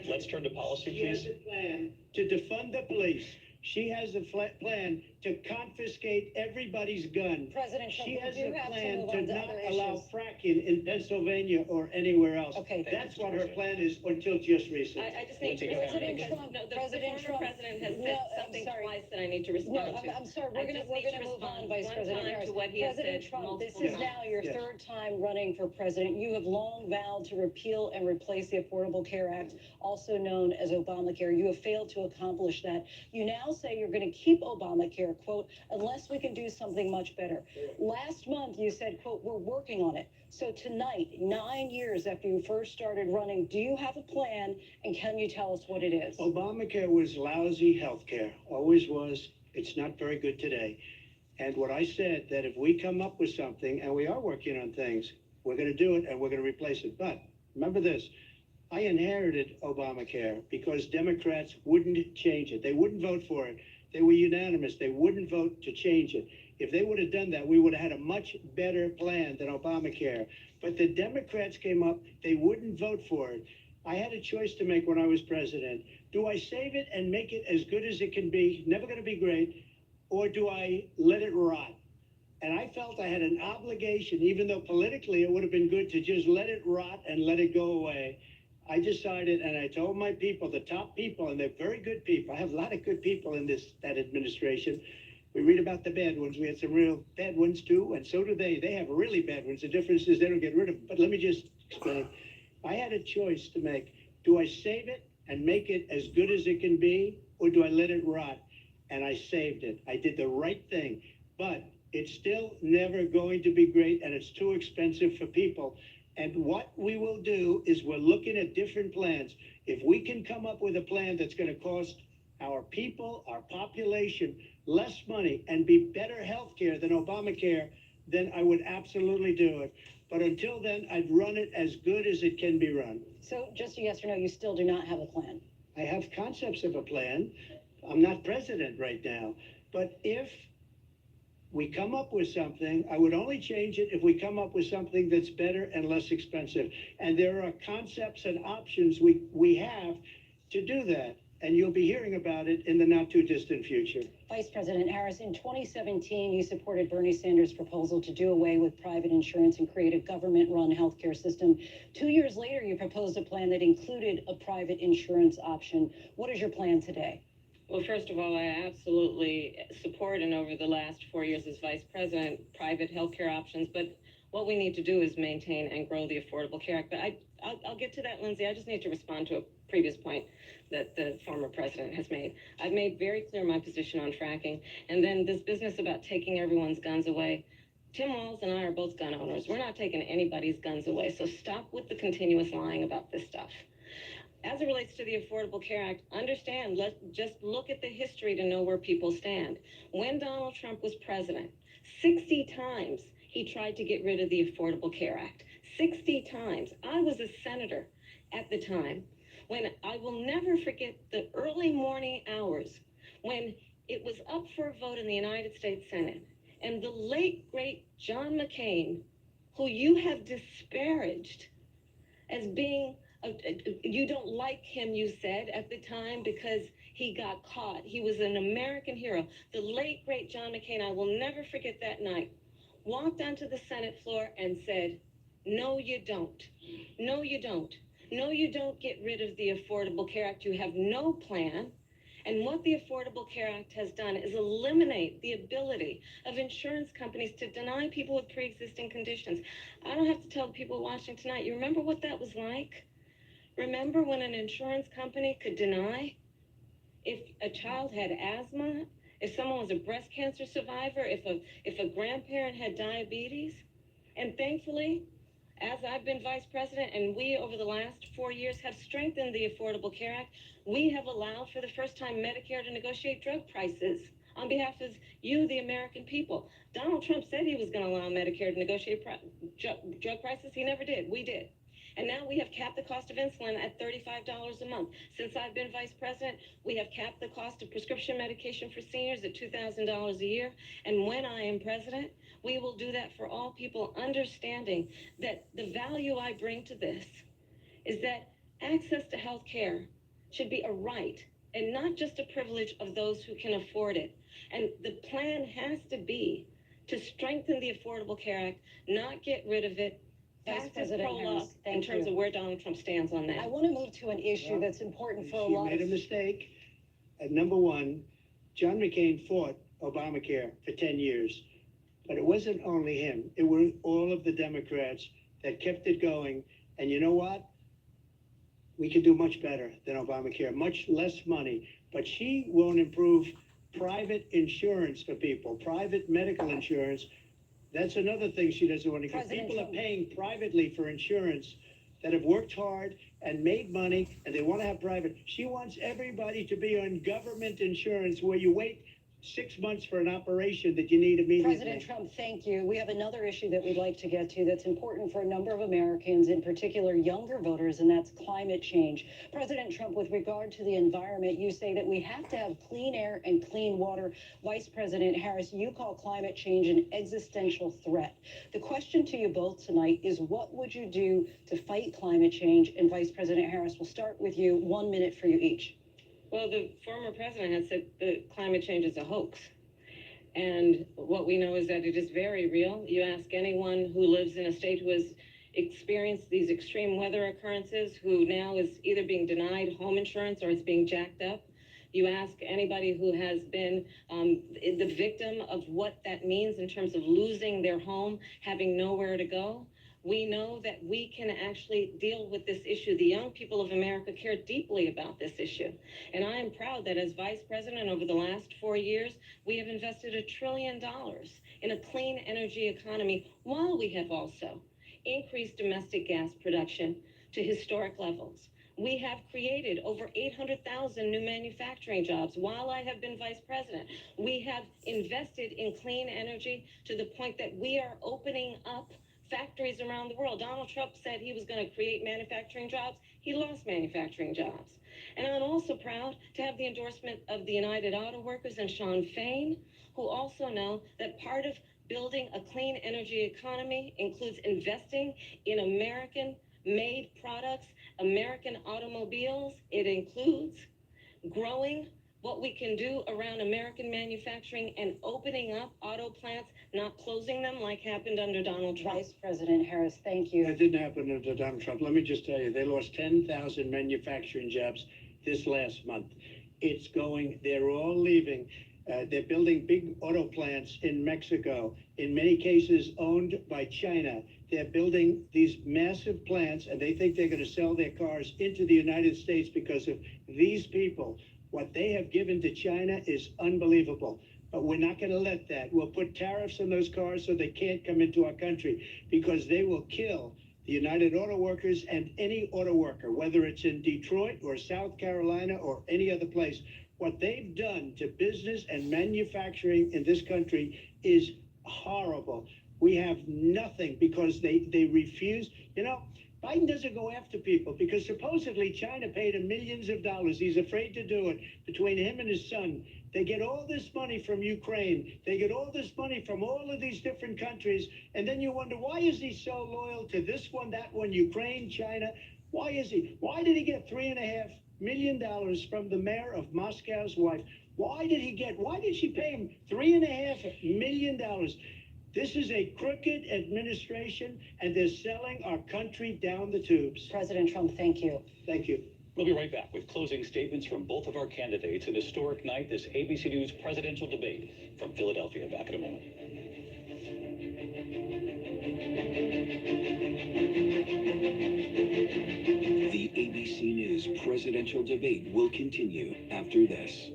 S2: Let's turn to policy,
S3: She has
S2: please.
S3: a plan to defund the police. She has a plan to confiscate everybody's gun.
S4: President Trump,
S3: She has
S4: we do
S3: a
S4: have to
S3: plan
S4: move
S3: to
S4: on to
S3: not
S4: other
S3: allow
S4: issues.
S3: fracking in Pennsylvania or anywhere else.
S4: Okay.
S3: That's what her plan is until just recently.
S1: I just need to
S4: President
S1: respond.
S4: Trump,
S1: No, the
S4: President
S1: former
S4: Trump.
S1: president has
S4: No,
S1: said
S4: I'm
S1: something
S4: sorry.
S1: twice that I need to
S4: No,
S1: respond to.
S4: I'm sorry.
S1: I
S4: We're
S1: just
S4: gonna
S1: need to
S4: move
S1: respond
S4: on, Vice
S1: one
S4: President
S1: time
S4: Harris.
S1: to what he has
S4: President
S1: said
S4: Trump, this
S1: multiple
S4: is
S1: times.
S4: now your third time running for president. You have long vowed to repeal and replace the Affordable Care Act, also known as Obamacare. You have failed to accomplish that. You now say you're going to keep Obamacare, Obamacare, quote, unless we can do something much better. Last month, you said, quote, we're working on it. So tonight, 9 years after you first started running, do you have a plan, and can you tell us what it is?
S3: Obamacare was lousy health care, always was. It's not very good today. And what I said, that if we come up with something, and we are working on things, we're going to do it and we're going to replace it. But remember this, I inherited Obamacare because Democrats wouldn't change it. They wouldn't vote for it. They were unanimous. They wouldn't vote to change it. If they would have done that, we would have had a much better plan than Obamacare. But the Democrats came up, they wouldn't vote for it. I had a choice to make when I was president. Do I save it and make it as good as it can be, never going to be great, or do I let it rot? And I felt I had an obligation, even though politically it would have been good to just let it rot and let it go away. I decided, and I told my people, the top people, and they're very good people. I have a lot of good people in that administration. We read about the bad ones. We had some real bad ones too, and so do they. They have really bad ones. The difference is they don't get rid of them. But let me just explain. I had a choice to make. Do I save it and make it as good as it can be, or do I let it rot? And I saved it. I did the right thing. But it's still never going to be great, and it's too expensive for people. And what we will do is we're looking at different plans. If we can come up with a plan that's going to cost our people, our population, less money and be better health care than Obamacare, then I would absolutely do it. But until then, I'd run it as good as it can be run.
S4: So just a yes or no, you still do not have a plan?
S3: I have concepts of a plan. I'm not president right now. But if we come up with something, I would only change it if we come up with something that's better and less expensive. And there are concepts and options we have to do that. And you'll be hearing about it in the not too distant future.
S4: Vice President Harris, in 2017, you supported Bernie Sanders' proposal to do away with private insurance and create a government-run healthcare system. 2 years later, you proposed a plan that included a private insurance option. What is your plan today?
S1: Well, first of all, I absolutely support, and over the last 4 years as vice president, private healthcare options. But what we need to do is maintain and grow the Affordable Care Act. But I'll get to that, Lindsay. I just need to respond to a previous point that the former president has made. I've made very clear my position on fracking. And then this business about taking everyone's guns away. Tim Walz and I are both gun owners. We're not taking anybody's guns away. So stop with the continuous lying about this stuff. As it relates to the Affordable Care Act, understand, let's just look at the history to know where people stand. When Donald Trump was president, 60 times he tried to get rid of the Affordable Care Act. 60 times. I was a senator at the time when I will never forget the early morning hours when it was up for a vote in the United States Senate. And the late, great John McCain, who you have disparaged as being you don't like him, you said at the time, because he got caught. He was an American hero. The late, great John McCain, I will never forget that night, walked onto the Senate floor and said, no, you don't. No, you don't. No, you don't get rid of the Affordable Care Act. You have no plan. And what the Affordable Care Act has done is eliminate the ability of insurance companies to deny people with pre-existing conditions. I don't have to tell people watching tonight, you remember what that was like? Remember when an insurance company could deny if a child had asthma, if someone was a breast cancer survivor, if a grandparent had diabetes? And thankfully, as I've been vice president and we over the last 4 years have strengthened the Affordable Care Act, we have allowed for the first time Medicare to negotiate drug prices on behalf of you, the American people. Donald Trump said he was going to allow Medicare to negotiate drug prices. He never did. We did. And now we have capped the cost of insulin at $35 a month. Since I've been vice president, we have capped the cost of prescription medication for seniors at $2,000 a year. And when I am president, we will do that for all people, understanding that the value I bring to this is that access to health care should be a right and not just a privilege of those who can afford it. And the plan has to be to strengthen the Affordable Care Act, not get rid of it.
S4: Vice President Harris,
S1: in terms of where Donald Trump stands on that.
S4: I want to move to an issue that's important for a lot of...
S3: She made a mistake. Number one, John McCain fought Obamacare for 10 years. But it wasn't only him. It were all of the Democrats that kept it going. And you know what? We can do much better than Obamacare. Much less money. But she won't improve private insurance for people, private medical insurance. That's another thing she doesn't want to get. People are paying privately for insurance that have worked hard and made money, and they want to have private. She wants everybody to be on government insurance where you wait 6 months for an operation that you need immediately.
S4: President Trump, thank you. We have another issue that we'd like to get to that's important for a number of Americans, in particular younger voters, and that's climate change. President Trump, with regard to the environment, you say that we have to have clean air and clean water. Vice President Harris, you call climate change an existential threat. The question to you both tonight is, what would you do to fight climate change? And Vice President Harris, we'll start with you. 1 minute for you each.
S1: Well, the former president has said that climate change is a hoax. And what we know is that it is very real. You ask anyone who lives in a state who has experienced these extreme weather occurrences, who now is either being denied home insurance or it's being jacked up. You ask anybody who has been the victim of what that means in terms of losing their home, having nowhere to go. We know that we can actually deal with this issue. The young people of America care deeply about this issue. And I am proud that as vice president over the last 4 years, we have invested $1 trillion in a clean energy economy, while we have also increased domestic gas production to historic levels. We have created over 800,000 new manufacturing jobs while I have been vice president. We have invested in clean energy to the point that we are opening up factories around the world. Donald Trump said he was going to create manufacturing jobs. He lost manufacturing jobs. And I'm also proud to have the endorsement of the United Auto Workers and Sean Fain, who also know that part of building a clean energy economy includes investing in American-made products, American automobiles. It includes growing what we can do around American manufacturing and opening up auto plants, not closing them like happened under Donald Trump.
S4: Vice President Harris, thank you.
S3: That didn't happen under Donald Trump. Let me just tell you, they lost 10,000 manufacturing jobs this last month. They're all leaving. They're building big auto plants in Mexico, in many cases owned by China. They're building these massive plants, and they think they're going to sell their cars into the United States because of these people. What they have given to China is unbelievable. But we're not going to let that. We'll put tariffs on those cars so they can't come into our country, because they will kill the United Auto Workers and any auto worker, whether it's in Detroit or South Carolina or any other place. What they've done to business and manufacturing in this country is horrible. We have nothing because they refuse. You know, Biden doesn't go after people because supposedly China paid him millions of dollars. He's afraid to do it. Between him and his son, they get all this money from Ukraine. They get all this money from all of these different countries. And then you wonder, why is he so loyal to this one, that one, Ukraine, China? Why is he? Why did he get $3.5 million from the mayor of Moscow's wife? Why did she pay him $3.5 million? This is a crooked administration, and they're selling our country down the tubes.
S4: President Trump, thank you.
S3: Thank you.
S2: We'll be right back with closing statements from both of our candidates. An historic night, this ABC News presidential debate from Philadelphia. Back in a moment.
S13: The ABC News presidential debate will continue after this.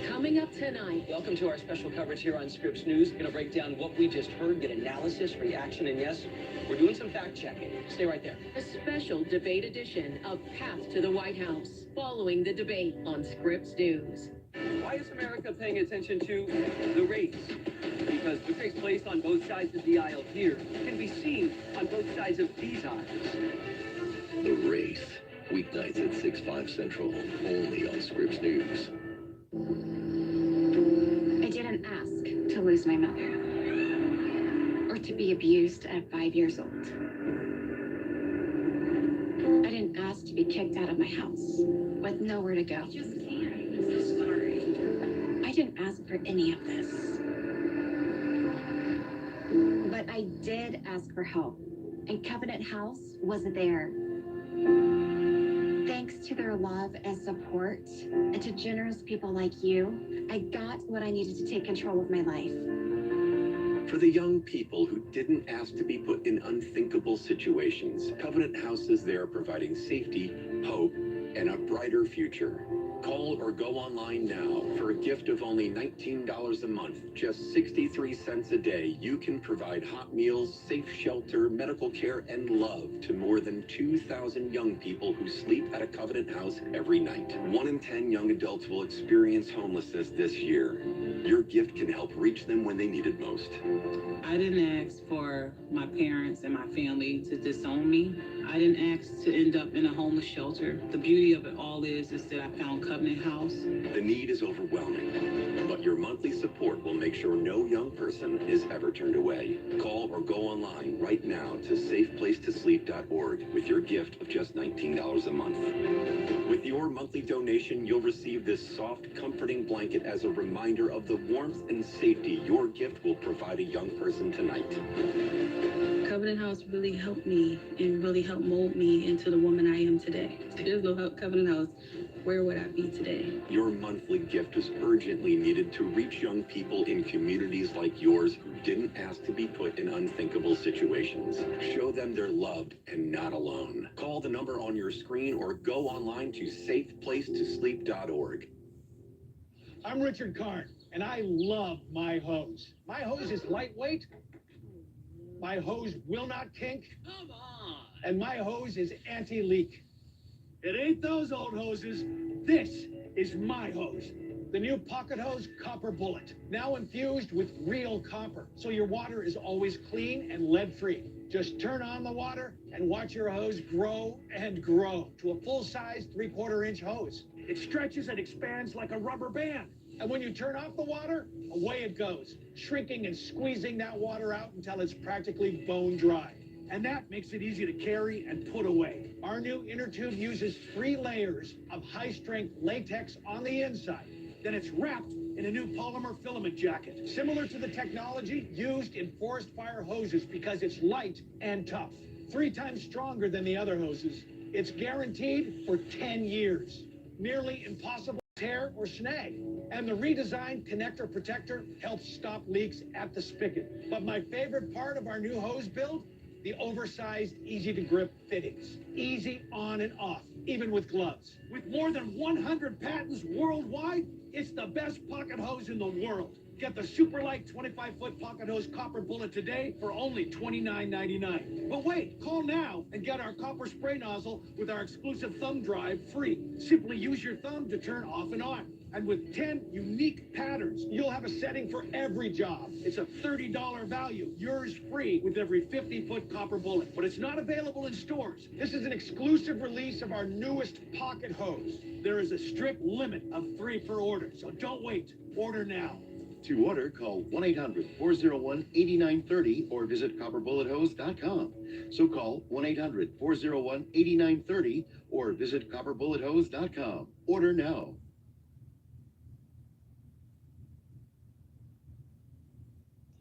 S6: Coming up tonight.
S14: Welcome to our special coverage here on Scripps News. Going to break down what we just heard, get analysis, reaction, and yes, we're doing some fact checking. Stay right there.
S6: A special debate edition of Path to the White House, following the debate on Scripps News.
S14: Why is America paying attention to the race? Because what takes place on both sides of the aisle here can be seen on both sides of these aisles.
S7: The Race. Weeknights at 6/5 Central, only on Scripps News.
S8: I didn't ask to lose my mother or to be abused at 5 years old. I didn't ask to be kicked out of my house with nowhere to go. I just can't. I'm so sorry. I didn't ask for any of this. But I did ask for help, and Covenant House was there. Thanks to their love and support, and to generous people like you, I got what I needed to take control of my life.
S7: For the young people who didn't ask to be put in unthinkable situations, Covenant House is there providing safety, hope, and a brighter future.
S15: Call or go online now. For a gift of only $19 a month, just 63 cents a day, you can provide hot meals, safe shelter, medical care, and love to more than 2,000 young people who sleep at a Covenant house every night. 1 in 10 young adults will experience homelessness this year. Your gift can help reach them when they need it most.
S16: I didn't ask for my parents and my family to disown me. I didn't ask to end up in a homeless shelter. The beauty of it all is that I found Covenant House.
S15: The need is overwhelming, but your monthly support will make sure no young person is ever turned away. Call or go online right now to safeplacetosleep.org with your gift of just $19 a month. With your monthly donation, you'll receive this soft, comforting blanket as a reminder of the warmth and safety your gift will provide a young person tonight.
S16: Covenant House really helped me and really helped mold me into the woman I am today. If there's no Covenant House, where would I be today?
S15: Your monthly gift is urgently needed to reach young people in communities like yours who didn't ask to be put in unthinkable situations. Show them they're loved and not alone. Call the number on your screen or go online to safeplacetosleep.org.
S10: I'm Richard Karn, and I love my hose. My hose is lightweight. My hose will not kink. Come on. And my hose is anti-leak. It ain't those old hoses. This is my hose. The new pocket hose Copper Bullet, now infused with real copper, so your water is always clean and lead-free. Just turn on the water and watch your hose grow and grow to a full-size 3/4-inch hose. It stretches and expands like a rubber band. And when you turn off the water, away it goes, shrinking and squeezing that water out until it's practically bone dry. And that makes it easy to carry and put away. Our new inner tube uses 3 layers of high-strength latex on the inside. Then it's wrapped in a new polymer filament jacket, similar to the technology used in forest fire hoses because it's light and tough. 3 times stronger than the other hoses. It's guaranteed for 10 years. Nearly impossible to tear or snag. And the redesigned connector protector helps stop leaks at the spigot. But my favorite part of our new hose build? The oversized, easy-to-grip fittings. Easy on and off, even with gloves. With more than 100 patents worldwide, it's the best pocket hose in the world. Get the super light 25-foot pocket hose Copper Bullet today for only $29.99. But wait, call now and get our copper spray nozzle with our exclusive thumb drive free. Simply use your thumb to turn off and on. And with 10 unique patterns, you'll have a setting for every job. It's a $30 value, yours free with every 50-foot Copper Bullet. But it's not available in stores. This is an exclusive release of our newest pocket hose. There is a strict limit of 3 per order, so don't wait. Order now.
S17: To order, call 1-800-401-8930 or visit copperbullethose.com. So call 1-800-401-8930 or visit copperbullethose.com. Order now.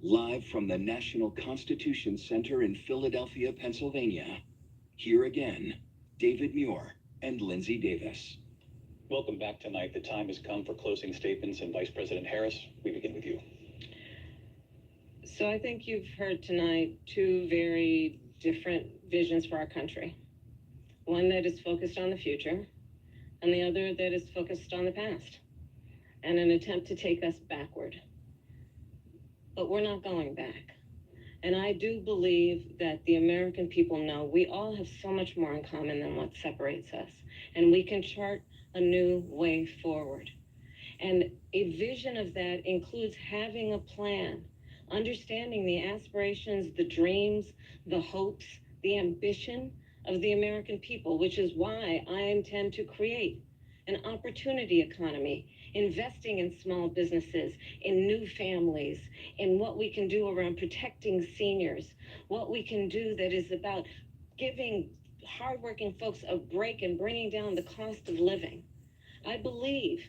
S13: Live from the National Constitution Center in Philadelphia, Pennsylvania. Here again, David Muir and Lindsay Davis.
S2: Welcome back tonight. The time has come for closing statements, and Vice President Harris, we begin with you.
S1: So I think you've heard tonight 2 very different visions for our country. One that is focused on the future, and the other that is focused on the past, and an attempt to take us backward. But we're not going back. And I do believe that the American people know we all have so much more in common than what separates us. And we can chart a new way forward. And a vision of that includes having a plan, understanding the aspirations, the dreams, the hopes, the ambition of the American people, which is why I intend to create an opportunity economy, investing in small businesses, in new families, in what we can do around protecting seniors, what we can do that is about giving hardworking folks a break and bringing down the cost of living. I believe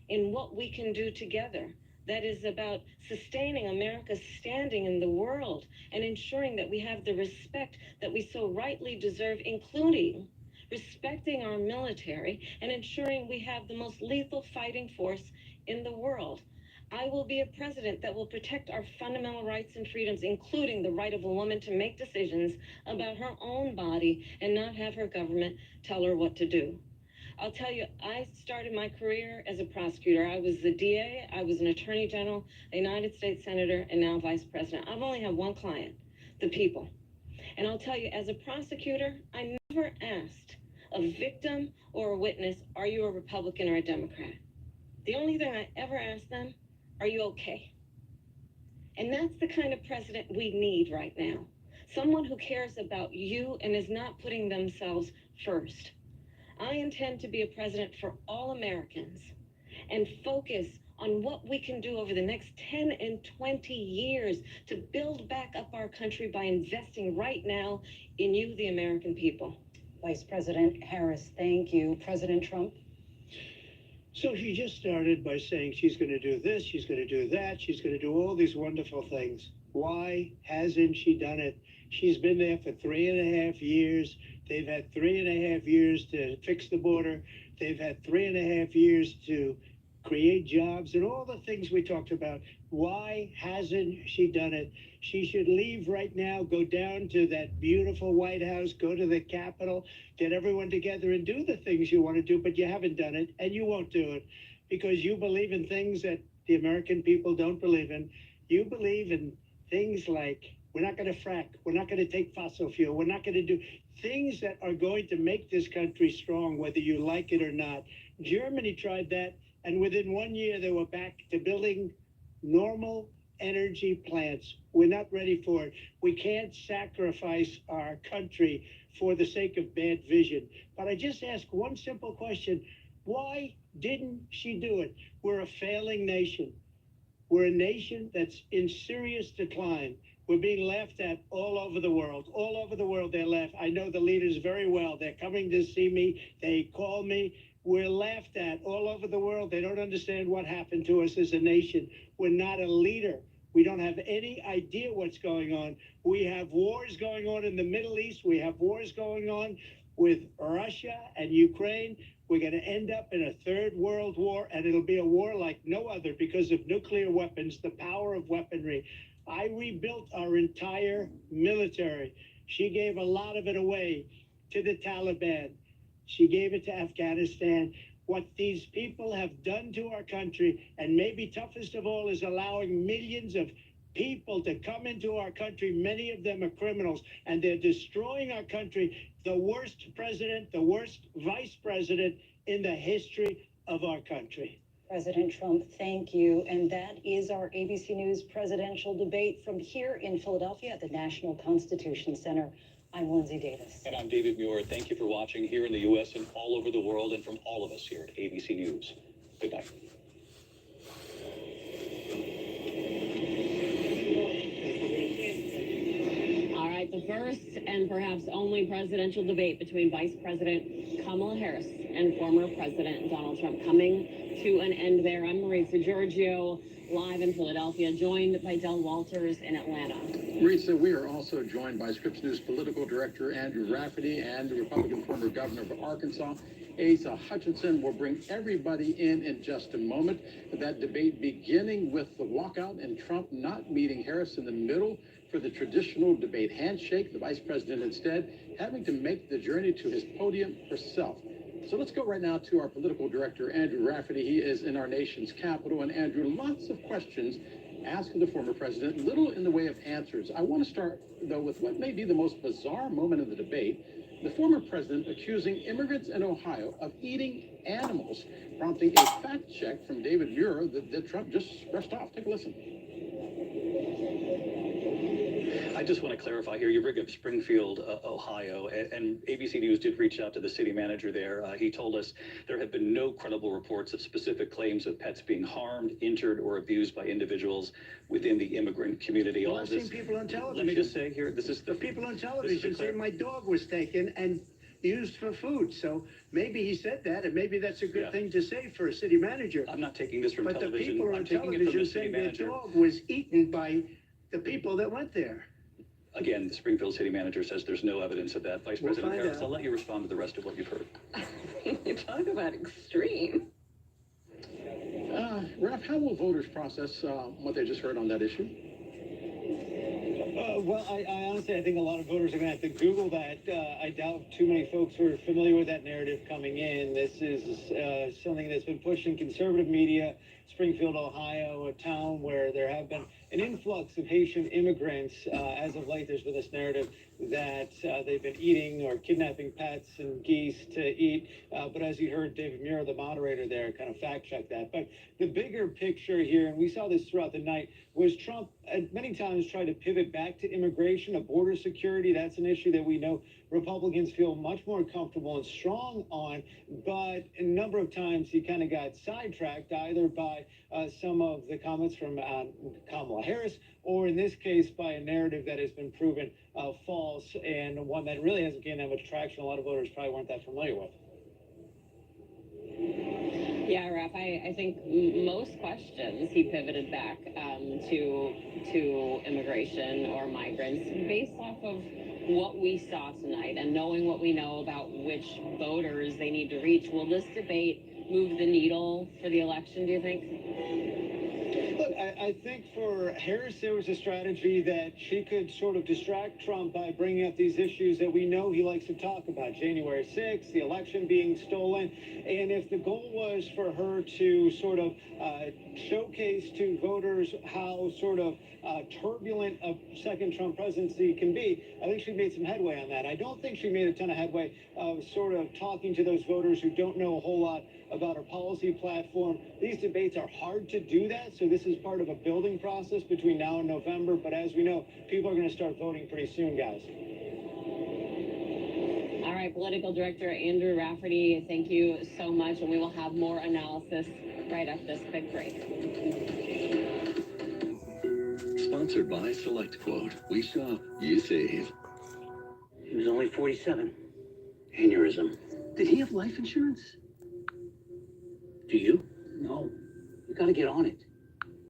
S1: in what we can do together that is about sustaining America's standing in the world and ensuring that we have the respect that we so rightly deserve, including respecting our military and ensuring we have the most lethal fighting force in the world. I will be a president that will protect our fundamental rights and freedoms, including the right of a woman to make decisions about her own body and not have her government tell her what to do. I'll tell you, I started my career as a prosecutor. I was the DA, I was an attorney general, a United States senator, and now vice president. I've only had one client, the people. And I'll tell you, as a prosecutor, I never asked a victim or a witness, are you a Republican or a Democrat? The only thing I ever asked them, are you okay? And that's the kind of president we need right now. Someone who cares about you and is not putting themselves first. I intend to be a president for all Americans and focus on what we can do over the next 10 and 20 years to build back up our country by investing right now in you, the American people.
S4: Vice President Harris, thank you. President Trump?
S3: So she just started by saying she's going to do this, she's going to do that, she's going to do all these wonderful things. Why hasn't she done it? She's been there for 3.5 years. They've had 3.5 years to fix the border. They've had 3.5 years to create jobs and all the things we talked about. Why hasn't she done it? She should leave right now, go down to that beautiful White House, go to the Capitol, get everyone together and do the things you want to do, but you haven't done it and you won't do it because you believe in things that the American people don't believe in. You believe in things like we're not going to frack, we're not going to take fossil fuel, we're not going to do things that are going to make this country strong, whether you like it or not. Germany tried that, and within 1 year, they were back to building normal energy plants. We're not ready for it. We can't sacrifice our country for the sake of bad vision. But I just ask one simple question. Why didn't she do it? We're a failing nation. We're a nation that's in serious decline. We're being laughed at all over the world. All over the world, they're laughed. I know the leaders very well. They're coming to see me. They call me. We're laughed at all over the world. They don't understand what happened to us as a nation. We're not a leader. We don't have any idea what's going on. We have wars going on in the Middle East. We have wars going on with Russia and Ukraine. We're going to end up in a third world war, and it'll be a war like no other because of nuclear weapons, the power of weaponry. I rebuilt our entire military. She gave a lot of it away to the Taliban. She gave it to Afghanistan. What these people have done to our country, and maybe toughest of all, is allowing millions of people to come into our country. Many of them are criminals, and they're destroying our country. The worst president, the worst vice president in the history of our country.
S4: President Trump, thank you. And that is our ABC News presidential debate from here in Philadelphia at the National Constitution Center. I'm Lindsay Davis.
S2: And I'm David Muir. Thank you for watching here in the U.S. and all over the world, and from all of us here at ABC News. Good night.
S6: All right, the first and perhaps only presidential debate between Vice President Kamala Harris and former President Donald Trump coming to an end there. I'm Maritza Giorgio, live in Philadelphia, joined by Del Walters in Atlanta.
S18: Maritza, we are also joined by Scripps News political director Andrew Rafferty and the Republican former governor of Arkansas, Asa Hutchinson. We'll bring everybody in just a moment. That debate beginning with the walkout and Trump not meeting Harris in the middle for the traditional debate handshake, the vice president instead having to make the journey to his podium herself. So let's go right now to our political director, Andrew Rafferty. He is in our nation's capital. And Andrew, lots of questions asked of the former president, little in the way of answers. I want to start, though, with what may be the most bizarre moment of the debate. The former president accusing immigrants in Ohio of eating animals, prompting a fact check from David Muir that Trump just brushed off. Take a listen.
S2: I just want to clarify here, you bring up Springfield, Ohio, and ABC News did reach out to the city manager there. He told us there have been no credible reports of specific claims of pets being harmed, injured, or abused by individuals within the immigrant community.
S3: Well, I've seen people on television.
S2: Let me just say here, this is
S3: the people on television say my dog was taken and used for food. So maybe he said that, and maybe that's a good thing to say for a city manager.
S2: I'm not taking this from
S3: but
S2: television.
S3: But the people
S2: I'm
S3: on
S2: taking it from
S3: television
S2: the city
S3: say their
S2: manager.
S3: dog was eaten by the people that went there.
S2: Again, the Springfield city manager says there's no evidence of that. Vice
S3: We'll
S2: President
S3: find
S2: Harris,
S3: out.
S2: I'll let you respond to the rest of what you've heard.
S6: You talk about extreme.
S18: Ralph, how will voters process what they just heard on that issue?
S10: Well, I honestly, I think a lot of voters are going to have to Google that. I doubt too many folks were familiar with that narrative coming in. This is something that's been pushed in conservative media. Springfield, Ohio, a town where there have been an influx of Haitian immigrants. As of late, there's been this narrative that they've been eating or kidnapping pets and geese to eat. But as you heard David Muir, the moderator there, kind of fact-checked that. But the bigger picture here, and we saw this throughout the night, was Trump many times tried to pivot back to immigration, a border security. That's an issue that we know Republicans feel much more comfortable and strong on. But a number of times he kind of got sidetracked, either by some of the comments from Kamala Harris, or in this case, by a narrative that has been proven false, and one that really hasn't gained that much traction. A lot of voters probably weren't that familiar with.
S6: Yeah, Raph, I think most questions he pivoted back to immigration or migrants based off of what we saw tonight and knowing what we know about which voters they need to reach. Will this debate move the needle for the election, do you think?
S10: Look, I think for Harris, there was a strategy that she could sort of distract Trump by bringing up these issues that we know he likes to talk about. January 6th, the election being stolen. And if the goal was for her to sort of showcase to voters how sort of turbulent a second Trump presidency can be, I think she made some headway on that. I don't think she made a ton of headway of sort of talking to those voters who don't know a whole lot about her policy platform. These debates are hard to do that, so this is part of a building process between now and November. But as we know, people are going to start voting pretty soon, guys.
S6: All right, Political Director Andrew Rafferty, thank you so much, and we will have more analysis right after this quick break.
S7: Sponsored by SelectQuote. We shop, you save.
S14: He was only 47. Aneurysm. Did he have life insurance? Do you? No. You gotta get on it.